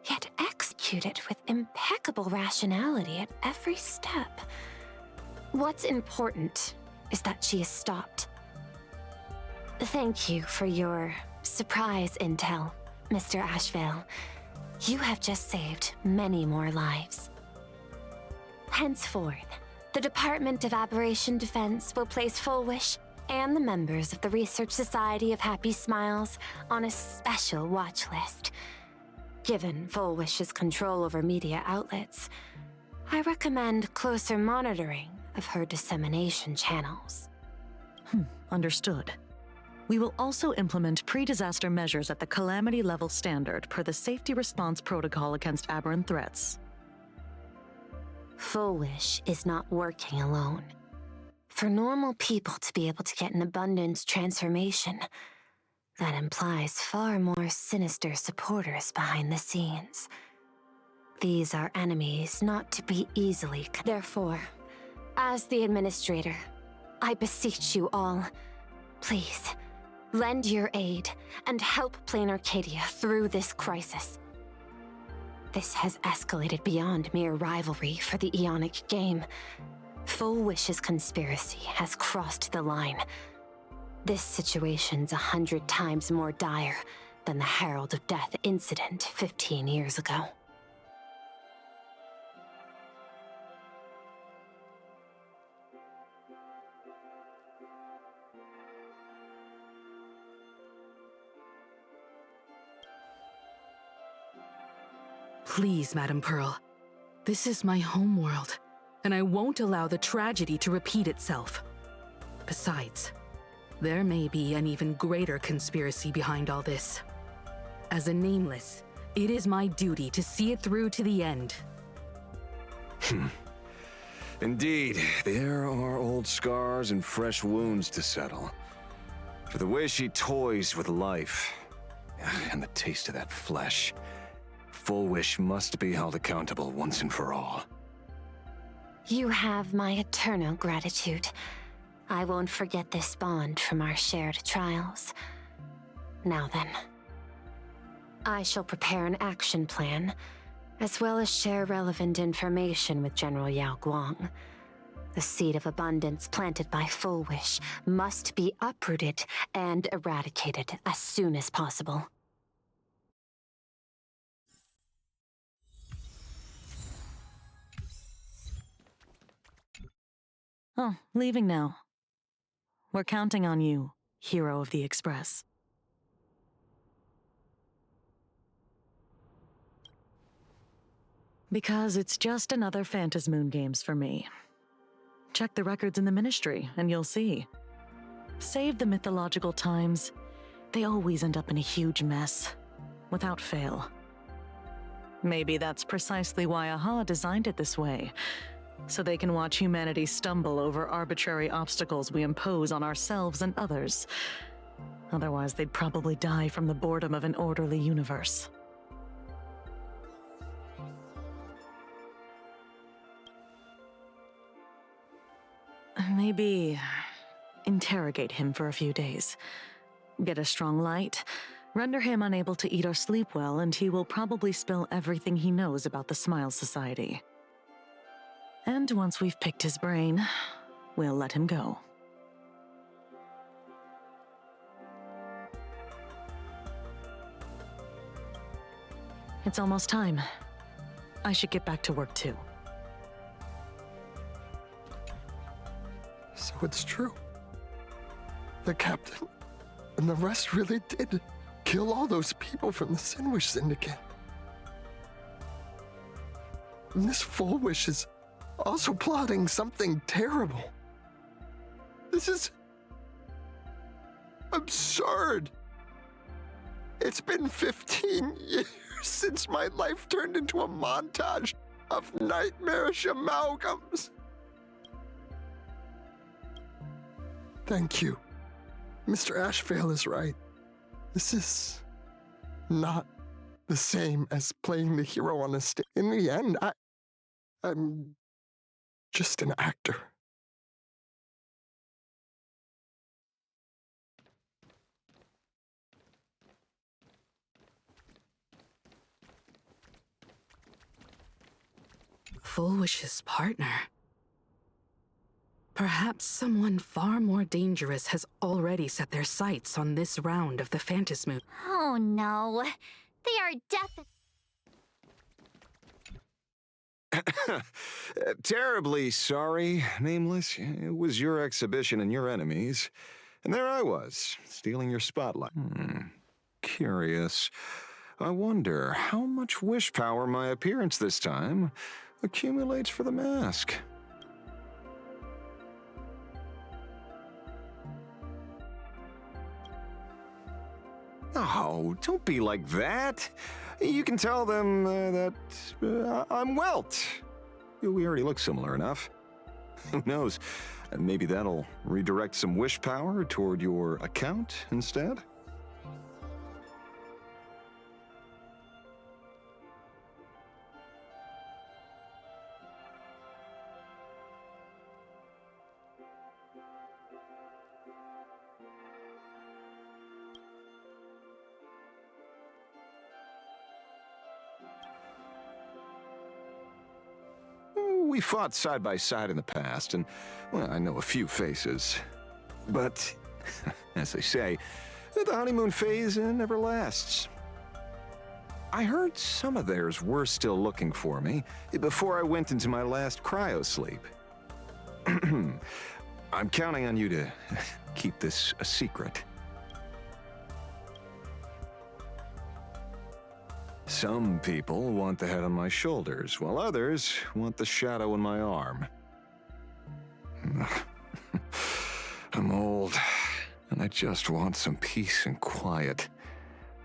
Speaker 15: yet execute it with impeccable rationality at every step. What's important is that she is stopped. Thank you for your surprise intel, Mr. Ashvale. You have just saved many more lives. Henceforth, the Department of Aberration Defense will place Fullwish and the members of the Research Society of Happy Smiles on a special watch list. Given Fullwish's control over media outlets, I recommend closer monitoring of her dissemination channels.
Speaker 6: Understood. We will also implement pre-disaster measures at the calamity level standard per the safety response protocol against aberrant threats.
Speaker 15: Fullwish is not working alone. For normal people to be able to get an abundance transformation, that implies far more sinister supporters behind the scenes. These are enemies not to be easily. Therefore, as the administrator, I beseech you all, please, lend your aid and help Plain Arcadia through this crisis. This has escalated beyond mere rivalry for the Ionic game. Fullwish's conspiracy has crossed the line. This situation's 100 times more dire than the Herald of Death incident 15 years ago.
Speaker 5: Please, Madam Pearl. This is my homeworld, and I won't allow the tragedy to repeat itself. Besides, there may be an even greater conspiracy behind all this. As a Nameless, it is my duty to see it through to the end.
Speaker 2: Indeed, there are old scars and fresh wounds to settle. For the way she toys with life, and the taste of that flesh, Fullwish must be held accountable once and for all.
Speaker 15: You have my eternal gratitude. I won't forget this bond from our shared trials. Now then, I shall prepare an action plan, as well as share relevant information with General Yao Guang. The seed of abundance planted by Fullwish must be uprooted and eradicated as soon as possible.
Speaker 6: Oh, leaving now. We're counting on you, hero of the Express. Because it's just another Phantasmoon Games for me. Check the records in the Ministry, and you'll see. Save the mythological times. They always end up in a huge mess, without fail. Maybe that's precisely why AHA designed it this way, so they can watch humanity stumble over arbitrary obstacles we impose on ourselves and others. Otherwise, they'd probably die from the boredom of an orderly universe. Maybe interrogate him for a few days. Get a strong light, render him unable to eat or sleep well, and he will probably spill everything he knows about the Smile Society. And once we've picked his brain, we'll let him go. It's almost time. I should get back to work too.
Speaker 11: So it's true. The captain and the rest really did kill all those people from the Sinwish Syndicate. And this Full Wish is also plotting something terrible. This is absurd. It's been 15 years since my life turned into a montage of nightmarish amalgams. Thank you. Mr. Ashvale is right. This is not the same as playing the hero on a stage. In the end, I'm just an actor.
Speaker 5: Full Wish's partner. Perhaps someone far more dangerous has already set their sights on this round of the Phantasmoon.
Speaker 4: Oh no. They are
Speaker 2: Terribly sorry, Nameless. It was your exhibition and your enemies. And there I was, stealing your spotlight. Curious. I wonder how much wish power my appearance this time accumulates for the mask. Oh, don't be like that. You can tell them that I'm Welt. We already look similar enough. Who knows? Maybe that'll redirect some wish power toward your account instead? We fought side by side in the past, and, well, I know a few faces. But, as they say, the honeymoon phase never lasts. I heard some of theirs were still looking for me before I went into my last cryosleep. I'm counting on you to keep this a secret. Some people want the head on my shoulders, while others want the shadow in my arm. I'm old, and I just want some peace and quiet.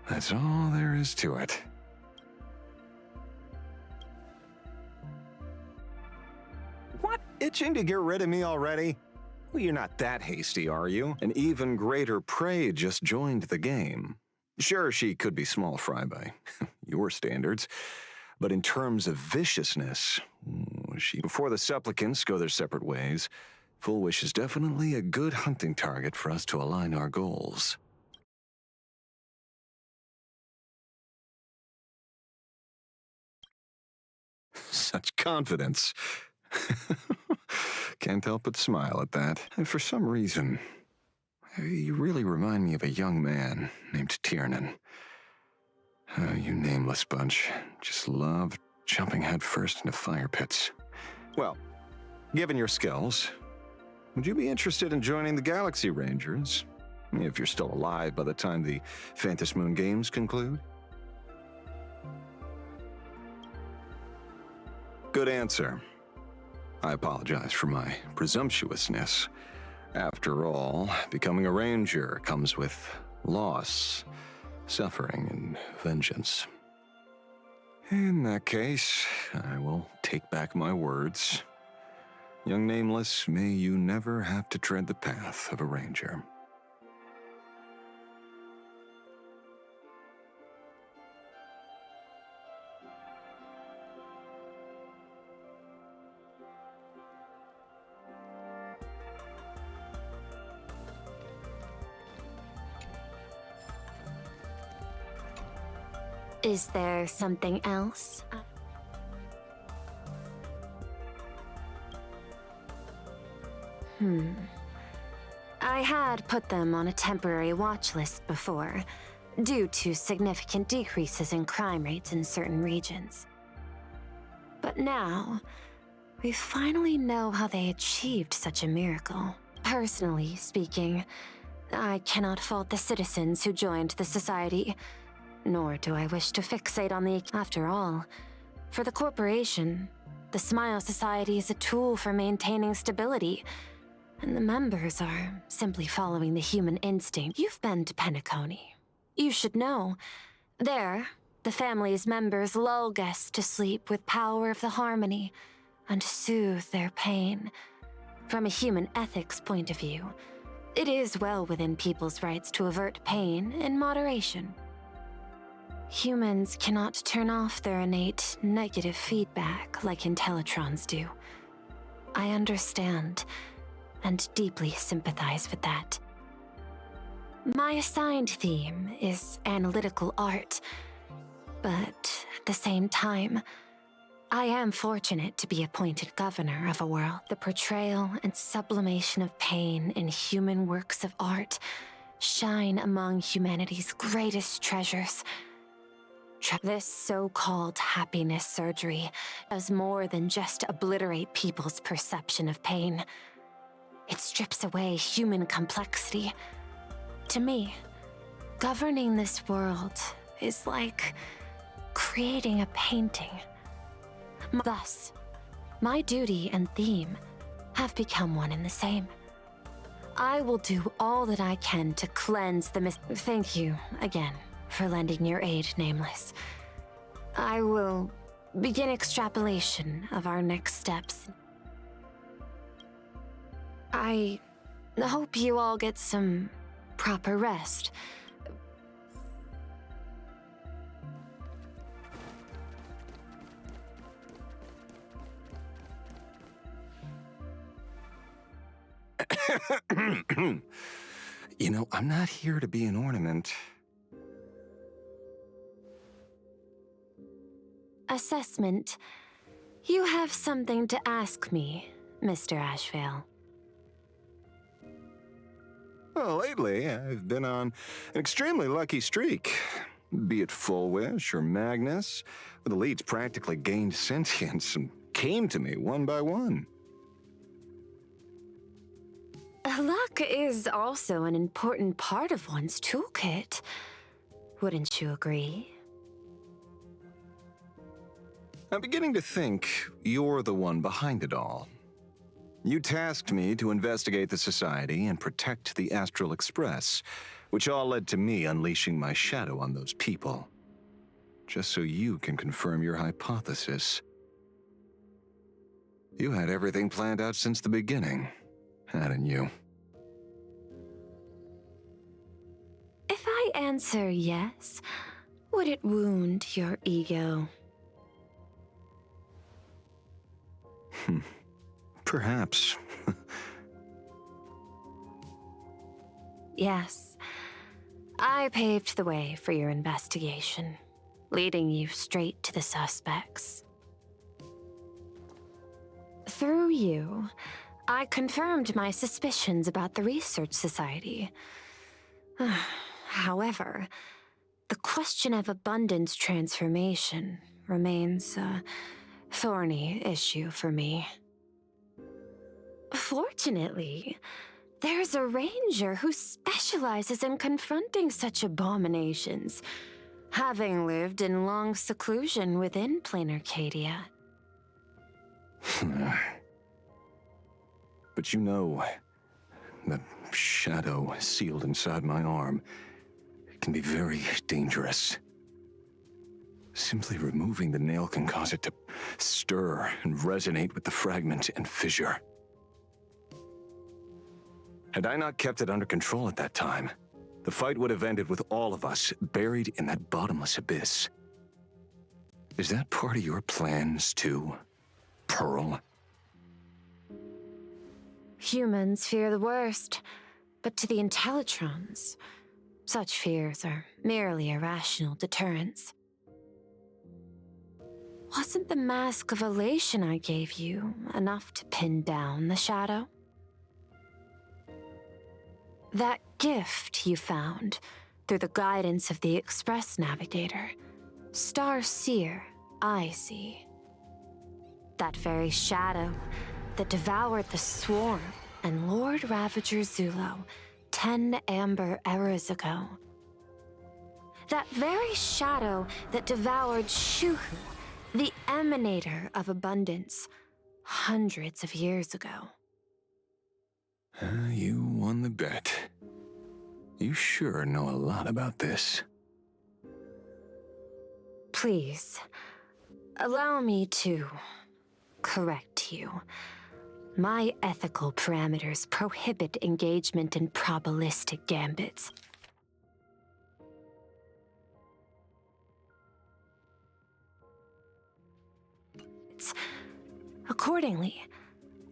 Speaker 2: That's all there is to it. What? Itching to get rid of me already? Well, you're not that hasty, are you? An even greater prey just joined the game. Sure, she could be small fry by your standards, but in terms of viciousness, before the supplicants go their separate ways, Full Wish is definitely a good hunting target for us to align our goals. Such confidence. Can't help but smile at that. And for some reason, you really remind me of a young man named Tiernan. Oh, you nameless bunch just love jumping headfirst into fire pits. Well, given your skills, Would you be interested in joining the Galaxy Rangers? If you're still alive by the time the Phantom Moon Games conclude? Good answer. I apologize for my presumptuousness. After all, becoming a ranger comes with loss, suffering, and vengeance. In that case, I will take back my words. Young Nameless, may you never have to tread the path of a ranger.
Speaker 15: Is there something else? I had put them on a temporary watch list before, due to significant decreases in crime rates in certain regions. But now, we finally know how they achieved such a miracle. Personally speaking, I cannot fault the citizens who joined the Society, nor do I wish to fixate on the... After all, for the corporation, the Smile Society is a tool for maintaining stability, and the members are simply following the human instinct. You've been to Penacony. You should know. There, the family's members lull guests to sleep with power of the harmony and soothe their pain. From a human ethics point of view, it is well within people's rights to avert pain in moderation. Humans cannot turn off their innate negative feedback like Intellitrons do. I understand and deeply sympathize with that. My assigned theme is analytical art, but at the same time, I am fortunate to be appointed governor of a world. The portrayal and sublimation of pain in human works of art shine among humanity's greatest treasures. This so-called happiness surgery does more than just obliterate people's perception of pain. It strips away human complexity. To me, governing this world is like creating a painting. Thus, my duty and theme have become one and the same. I will do all that I can to cleanse the Thank you, again, for lending your aid, Nameless. I will begin extrapolation of our next steps. I hope you all get some proper rest.
Speaker 2: You know, I'm not here to be an ornament.
Speaker 15: Assessment. You have something to ask me, Mr. Ashvale.
Speaker 2: Well, lately, I've been on an extremely lucky streak. Be it Full Wish or Magnus, where the leads practically gained sentience and came to me one by one.
Speaker 15: Luck is also an important part of one's toolkit. Wouldn't you agree?
Speaker 2: I'm beginning to think you're the one behind it all. You tasked me to investigate the Society and protect the Astral Express, which all led to me unleashing my shadow on those people. Just so you can confirm your hypothesis. You had everything planned out since the beginning, hadn't you?
Speaker 15: If I answer yes, would it wound your ego?
Speaker 2: Perhaps.
Speaker 15: Yes. I paved the way for your investigation, leading you straight to the suspects. Through you, I confirmed my suspicions about the Research Society. However, the question of abundance transformation remains a thorny issue for me. Fortunately, there's a ranger who specializes in confronting such abominations, having lived in long seclusion within plain Arcadia.
Speaker 14: But you know, the shadow sealed inside my arm can be very dangerous. Simply removing the nail can cause it to stir and resonate with the fragment and fissure. Had I not kept it under control at that time, the fight would have ended with all of us buried in that bottomless abyss. Is that part of your plans too, Pearl?
Speaker 15: Humans fear the worst, but to the Intellitrons, such fears are merely irrational deterrents. Wasn't the mask of elation I gave you enough to pin down the shadow? That gift you found through the guidance of the Express Navigator, Star Seer, I see. That very shadow that devoured the Swarm and Lord Ravager Zulo 10 amber eras ago. That very shadow that devoured Shuhu, the Emanator of Abundance, hundreds of years ago.
Speaker 14: You won the bet. You sure know a lot about this.
Speaker 15: Please, allow me to correct you. My ethical parameters prohibit engagement in probabilistic gambits. Accordingly,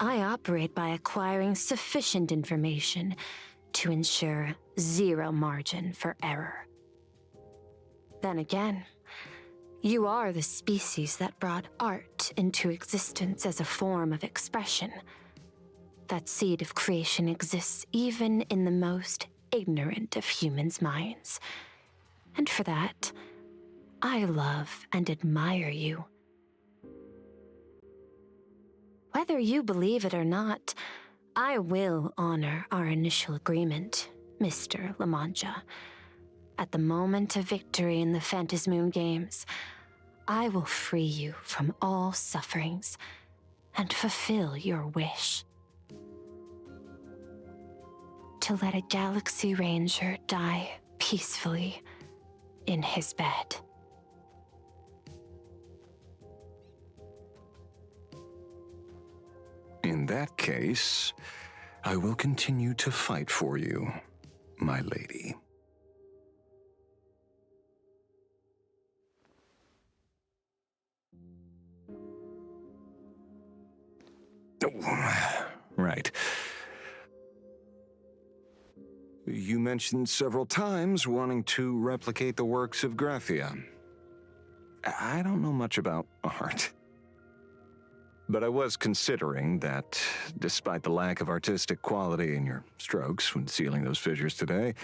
Speaker 15: I operate by acquiring sufficient information to ensure zero margin for error. Then again, you are the species that brought art into existence as a form of expression. That seed of creation exists even in the most ignorant of humans' minds. And for that, I love and admire you. Whether you believe it or not, I will honor our initial agreement, Mr. La Mancha. At the moment of victory in the Phantasmoon Games, I will free you from all sufferings and fulfill your wish. To let a Galaxy Ranger die peacefully in his bed.
Speaker 14: In that case, I will continue to fight for you, my lady. Oh, right. You mentioned several times wanting to replicate the works of Graphia. I don't know much about art. But I was considering that, despite the lack of artistic quality in your strokes when sealing those fissures today,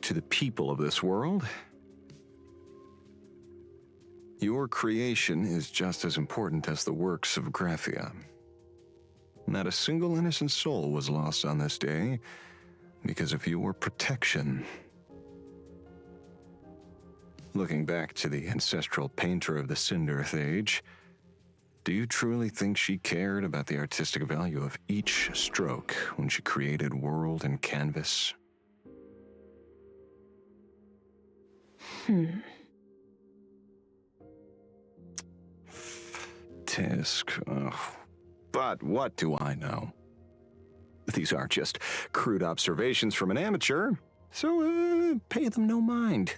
Speaker 14: to the people of this world, your creation is just as important as the works of Graphia. Not a single innocent soul was lost on this day because of your protection. Looking back to the ancestral painter of the Cinderth Age, do you truly think she cared about the artistic value of each stroke when she created world and canvas? Tisk. But what do I know? These are just crude observations from an amateur, so pay them no mind.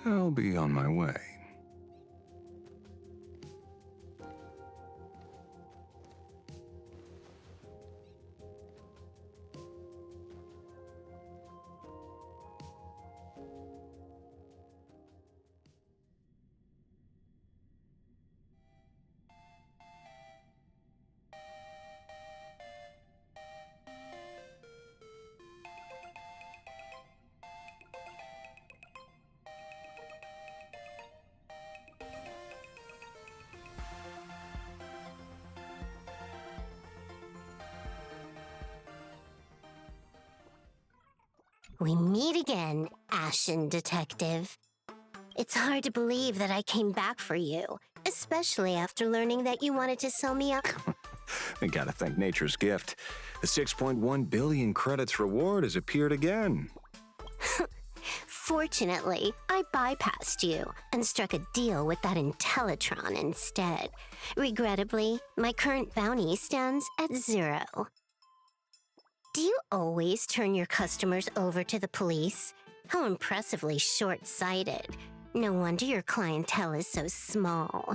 Speaker 14: I'll be on my way.
Speaker 15: We meet again, Ashen Detective. It's hard to believe that I came back for you, especially after learning that you wanted to sell me up.
Speaker 2: We gotta thank nature's gift. The 6.1 billion credits reward has appeared again.
Speaker 15: Fortunately, I bypassed you and struck a deal with that Intellitron instead. Regrettably, my current bounty stands at 0. Do you always turn your customers over to the police? How impressively short-sighted. No wonder your clientele is so small.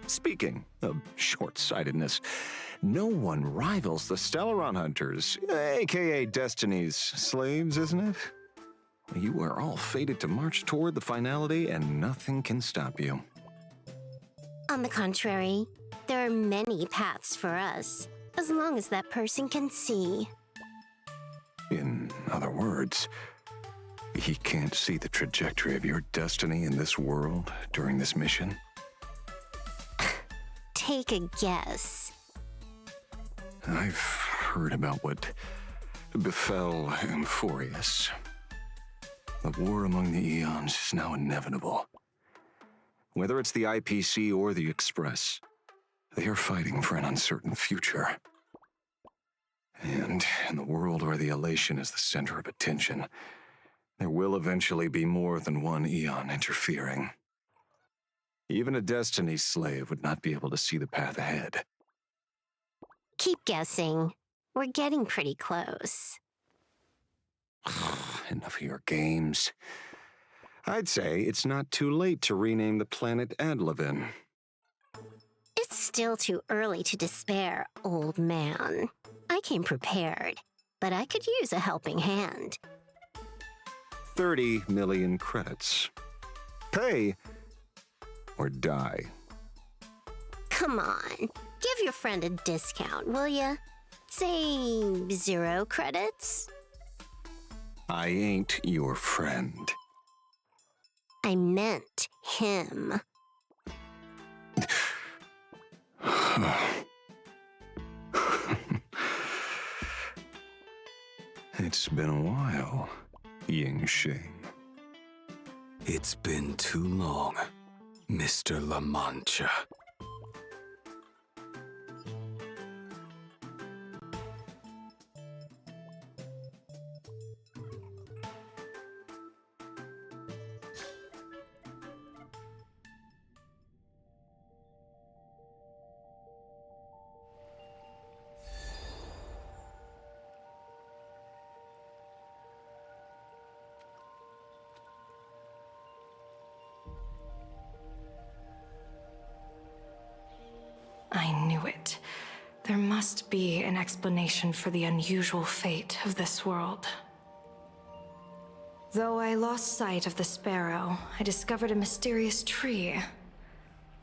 Speaker 2: Speaking of short-sightedness, no one rivals the Stellaron Hunters, aka Destiny's slaves, isn't it? You are all fated to march toward the finality, and nothing can stop you.
Speaker 15: On the contrary, there are many paths for us, as long as that person can see.
Speaker 2: In other words, he can't see the trajectory of your destiny in this world during this mission?
Speaker 15: Take a guess.
Speaker 2: I've heard about what befell Euphorius. The war among the Eons is now inevitable. Whether it's the IPC or the Express, they are fighting for an uncertain future. And in the world where the elation is the center of attention, there will eventually be more than one Eon interfering. Even a Destiny slave would not be able to see the path ahead.
Speaker 15: Keep guessing. We're getting pretty close.
Speaker 2: Enough of your games. I'd say it's not too late to rename the planet Adlevin.
Speaker 15: It's still too early to despair, old man. I came prepared, but I could use a helping hand.
Speaker 2: 30 million credits. Pay or die.
Speaker 15: Come on, give your friend a discount, will ya? Say 0 credits?
Speaker 2: I ain't your friend.
Speaker 15: I meant him.
Speaker 2: It's been a while, Ying Shing.
Speaker 14: It's been too long, Mr. La Mancha.
Speaker 5: I knew it. There must be an explanation for the unusual fate of this world. Though I lost sight of the sparrow, I discovered a mysterious tree.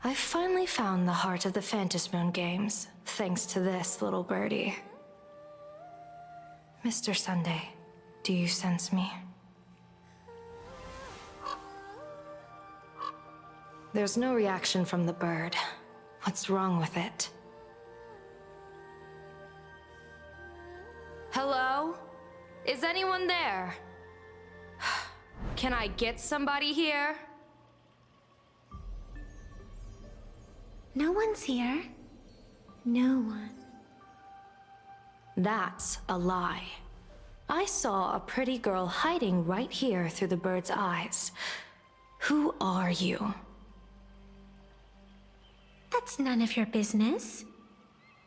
Speaker 5: I finally found the heart of the Phantasmoon games, thanks to this little birdie. Mr. Sunday, do you sense me? There's no reaction from the bird. What's wrong with it? Hello? Is anyone there? Can I get somebody here?
Speaker 4: No one's here. No one.
Speaker 5: That's a lie. I saw a pretty girl hiding right here through the bird's eyes. Who are you?
Speaker 4: That's none of your business.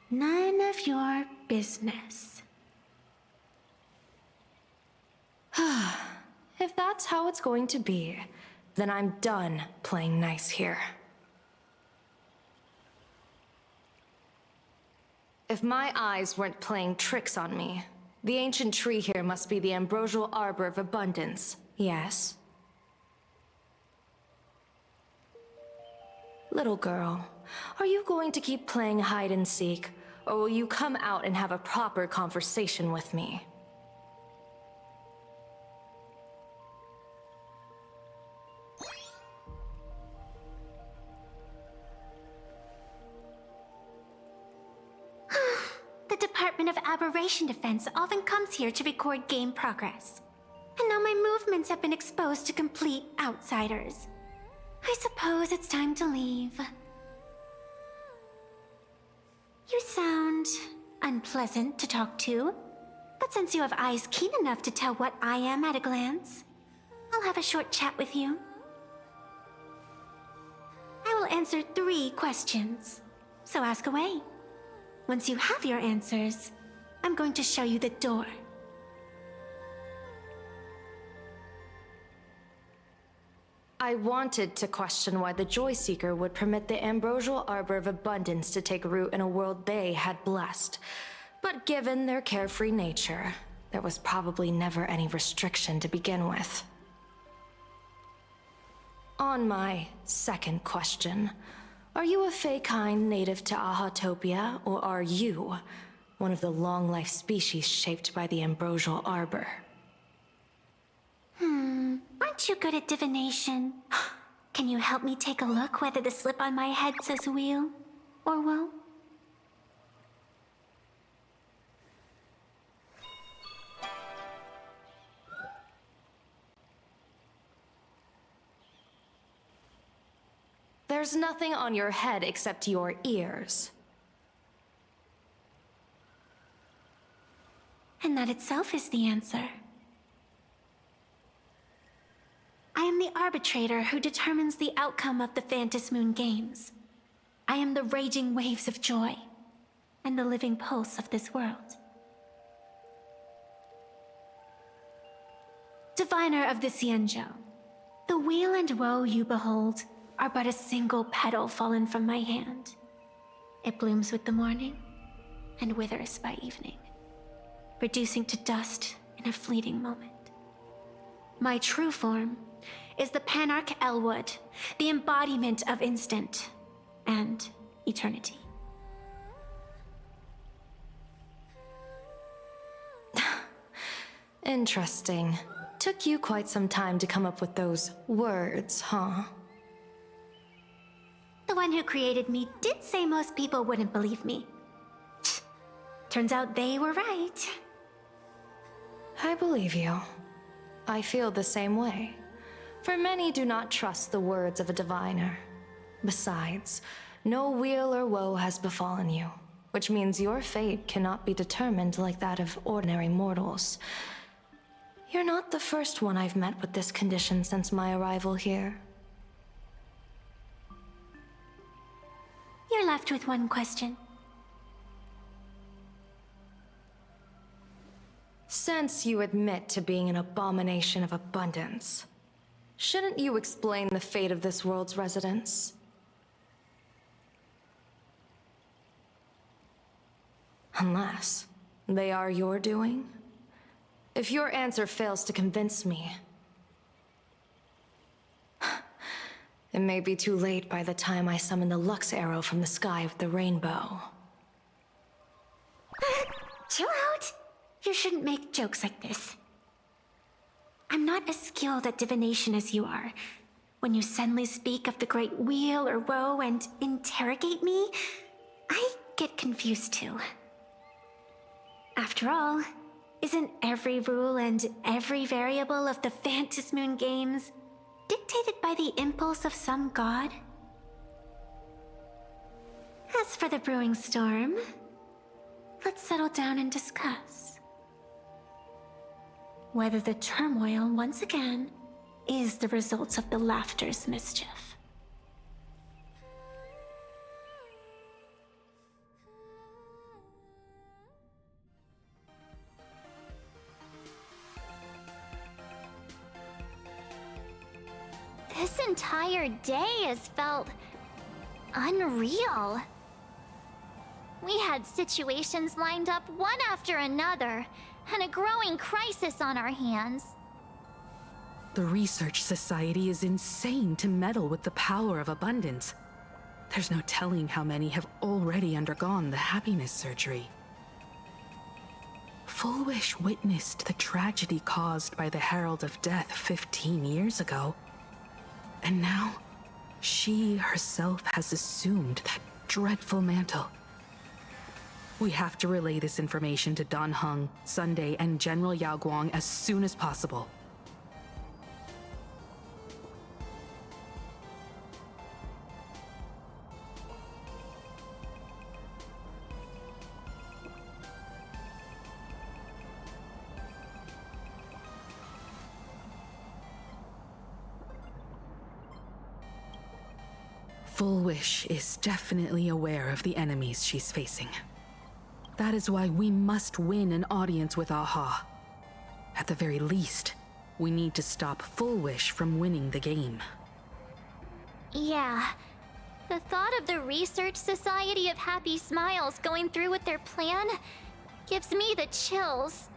Speaker 4: None of your business.
Speaker 5: If that's how it's going to be, then I'm done playing nice here. If my eyes weren't playing tricks on me, the ancient tree here must be the ambrosial arbor of abundance, yes? Little girl, are you going to keep playing hide and seek, or will you come out and have a proper conversation with me?
Speaker 4: The
Speaker 15: Department of Aberration Defense often comes here to record game progress. And now my movements have been exposed to complete outsiders. I suppose it's time to leave. You sound unpleasant to talk to, but since you have eyes keen enough to tell what I am at a glance, I'll have a short chat with you. I will answer 3 questions, so ask away. Once you have your answers, I'm going to show you the door.
Speaker 12: I wanted to question why the Joyseeker would permit the Ambrosial Arbor of Abundance to take root in a world they had blessed. But given their carefree nature, there was probably never any restriction to begin with. On my second question, are you a Feykind native to Ahatopia, or are you one of the long-life species shaped by the Ambrosial Arbor?
Speaker 15: Aren't you good at divination? Can you help me take a look whether the slip on my head says wheel or woe?
Speaker 12: There's nothing on your head except your ears.
Speaker 15: And that itself is the answer. I am the arbitrator who determines the outcome of the Phantom Moon Games. I am the raging waves of joy, and the living pulse of this world. Diviner of the Xianzhou, the weal and woe you behold are but a single petal fallen from my hand. It blooms with the morning, and withers by evening, reducing to dust in a fleeting moment. My true form is the Panarch Elwood, the embodiment of instant and eternity.
Speaker 12: Interesting. Took you quite some time to come up with those words, huh?
Speaker 15: The one who created me did say most people wouldn't believe me. Turns out they were right.
Speaker 12: I believe you. I feel the same way. For many do not trust the words of a diviner. Besides, no weal or woe has befallen you, which means your fate cannot be determined like that of ordinary mortals. You're not the first one I've met with this condition since my arrival here.
Speaker 15: You're left with one question.
Speaker 12: Since you admit to being an abomination of abundance, shouldn't you explain the fate of this world's residents? Unless they are your doing? If your answer fails to convince me, it may be too late by the time I summon the Lux Arrow from the sky with the rainbow.
Speaker 15: Chill out! You shouldn't make jokes like this. I'm not as skilled at divination as you are. When you suddenly speak of the great wheel or woe and interrogate me, I get confused too. After all, isn't every rule and every variable of the Phantom Moon Games dictated by the impulse of some god? As for the brewing storm, let's settle down and discuss whether the turmoil, once again, is the result of the laughter's mischief.
Speaker 4: This entire day has felt unreal. We had situations lined up one after another, and a growing crisis on our hands.
Speaker 5: The Research Society is insane to meddle with the power of abundance. There's no telling how many have already undergone the happiness surgery. Full Wish witnessed the tragedy caused by the Herald of Death 15 years ago. And now, she herself has assumed that dreadful mantle. We have to relay this information to Dan Heng, Sunday, and General Yao Guang as soon as possible. Full Wish is definitely aware of the enemies she's facing. That is why we must win an audience with Aha. At the very least, we need to stop Full Wish from winning the game.
Speaker 4: Yeah. The thought of the Research Society of Happy Smiles going through with their plan gives me the chills.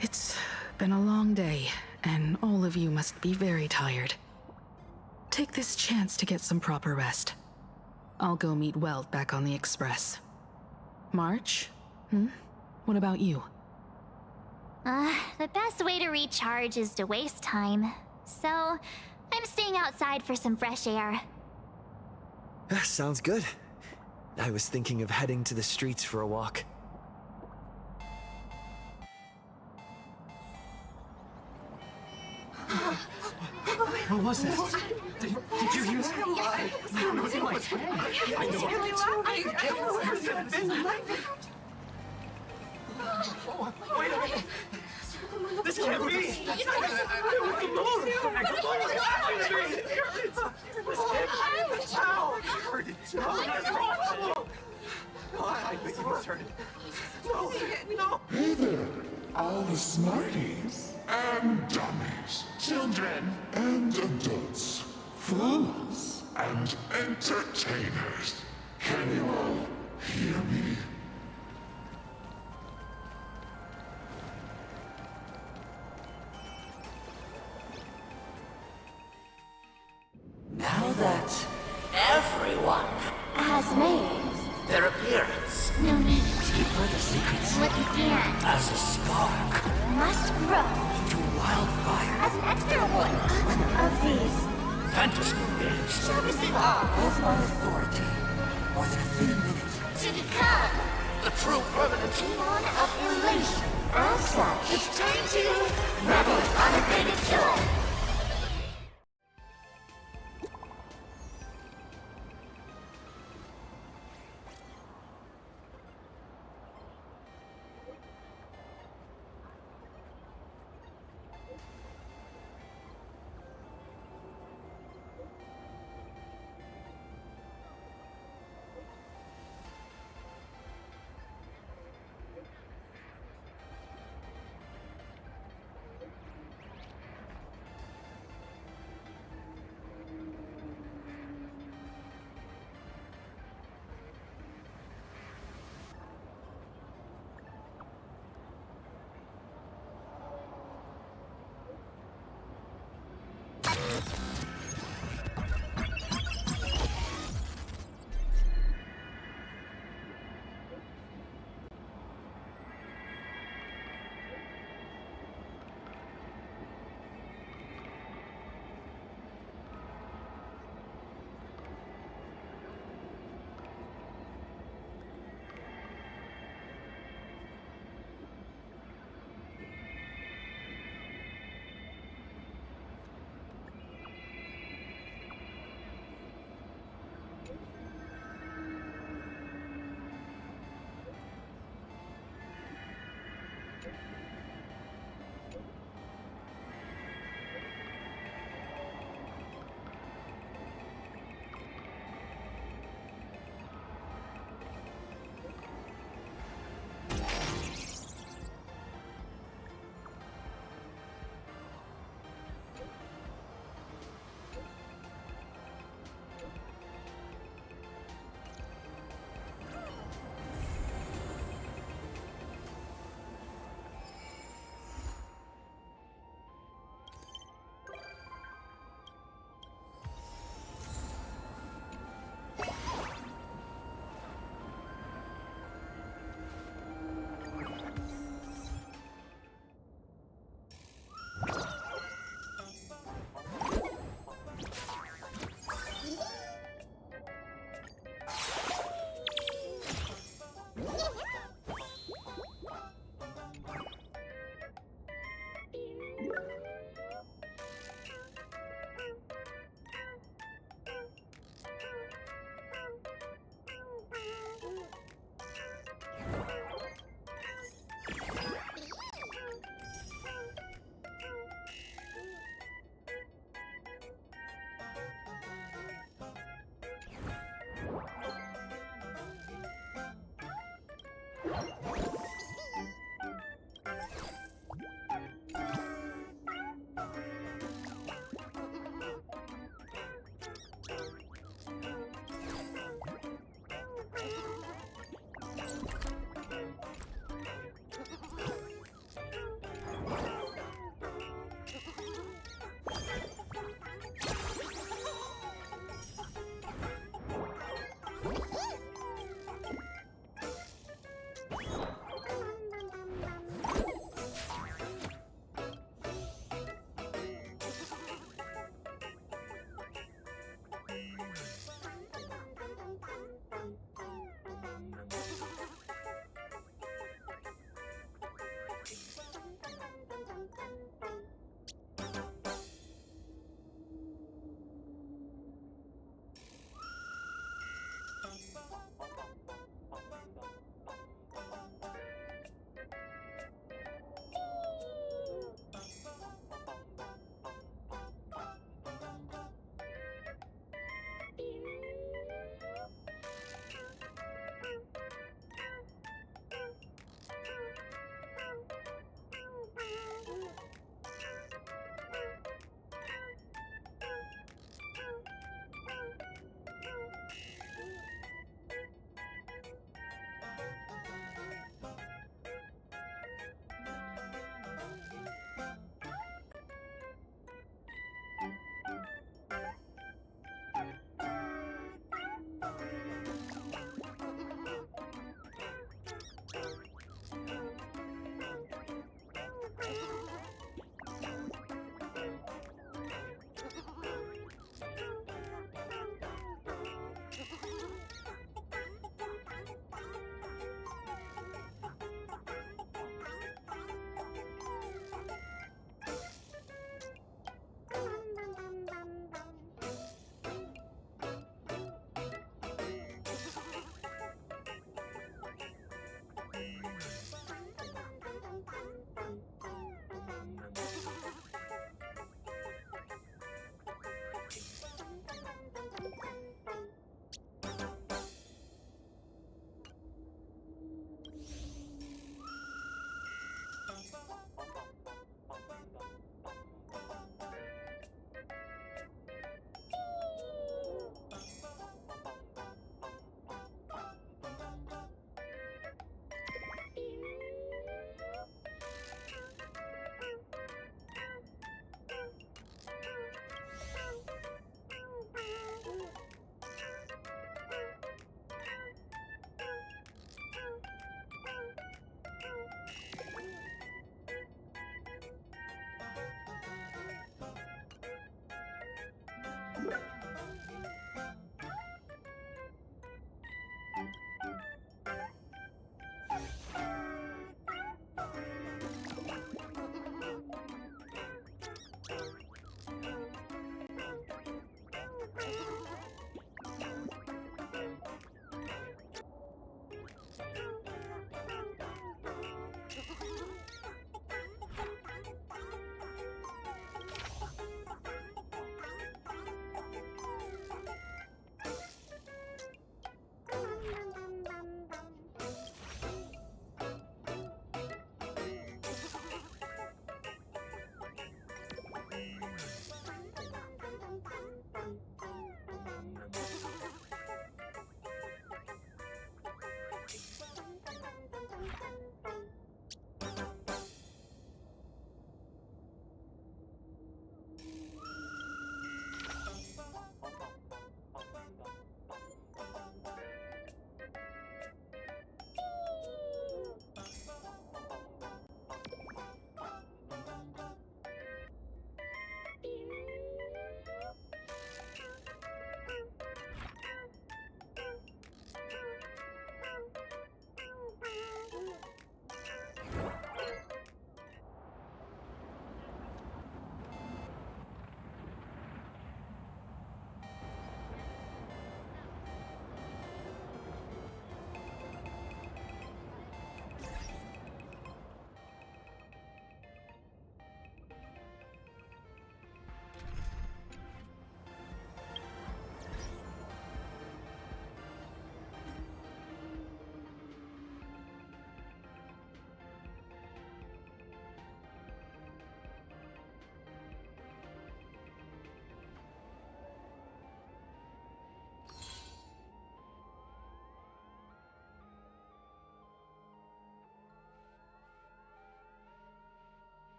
Speaker 5: It's been a long day, and all of you must be very tired. Take this chance to get some proper rest. I'll go meet Welt back on the Express. March? What about you?
Speaker 4: The best way to recharge is to waste time. So, I'm staying outside for some fresh air.
Speaker 13: Sounds good. I was thinking of heading to the streets for a walk.
Speaker 3: What was that? Did you hear that? I don't know what it was. I know.
Speaker 16: Really loud.
Speaker 3: Wait a minute. This can't be. This can't be. Ow! I heard it too. I think it was hurt. No.
Speaker 17: Hey there, all the smarties and dummies, children and adults, fools and entertainers. Can you all hear me?
Speaker 18: Now that everyone
Speaker 15: Has made
Speaker 18: their appearance,
Speaker 15: no need
Speaker 18: to keep further secrets
Speaker 15: what you can.
Speaker 18: as a spark
Speaker 15: Must grow
Speaker 18: to wildfire.
Speaker 15: as an extra one of these.
Speaker 18: Fantasy games
Speaker 15: Shall receive all
Speaker 18: of my authority more than a thin minute
Speaker 15: to become
Speaker 18: the true permanent
Speaker 15: Demon of Elation. As such, it's time to revel on a greater joy.
Speaker 1: Whoa!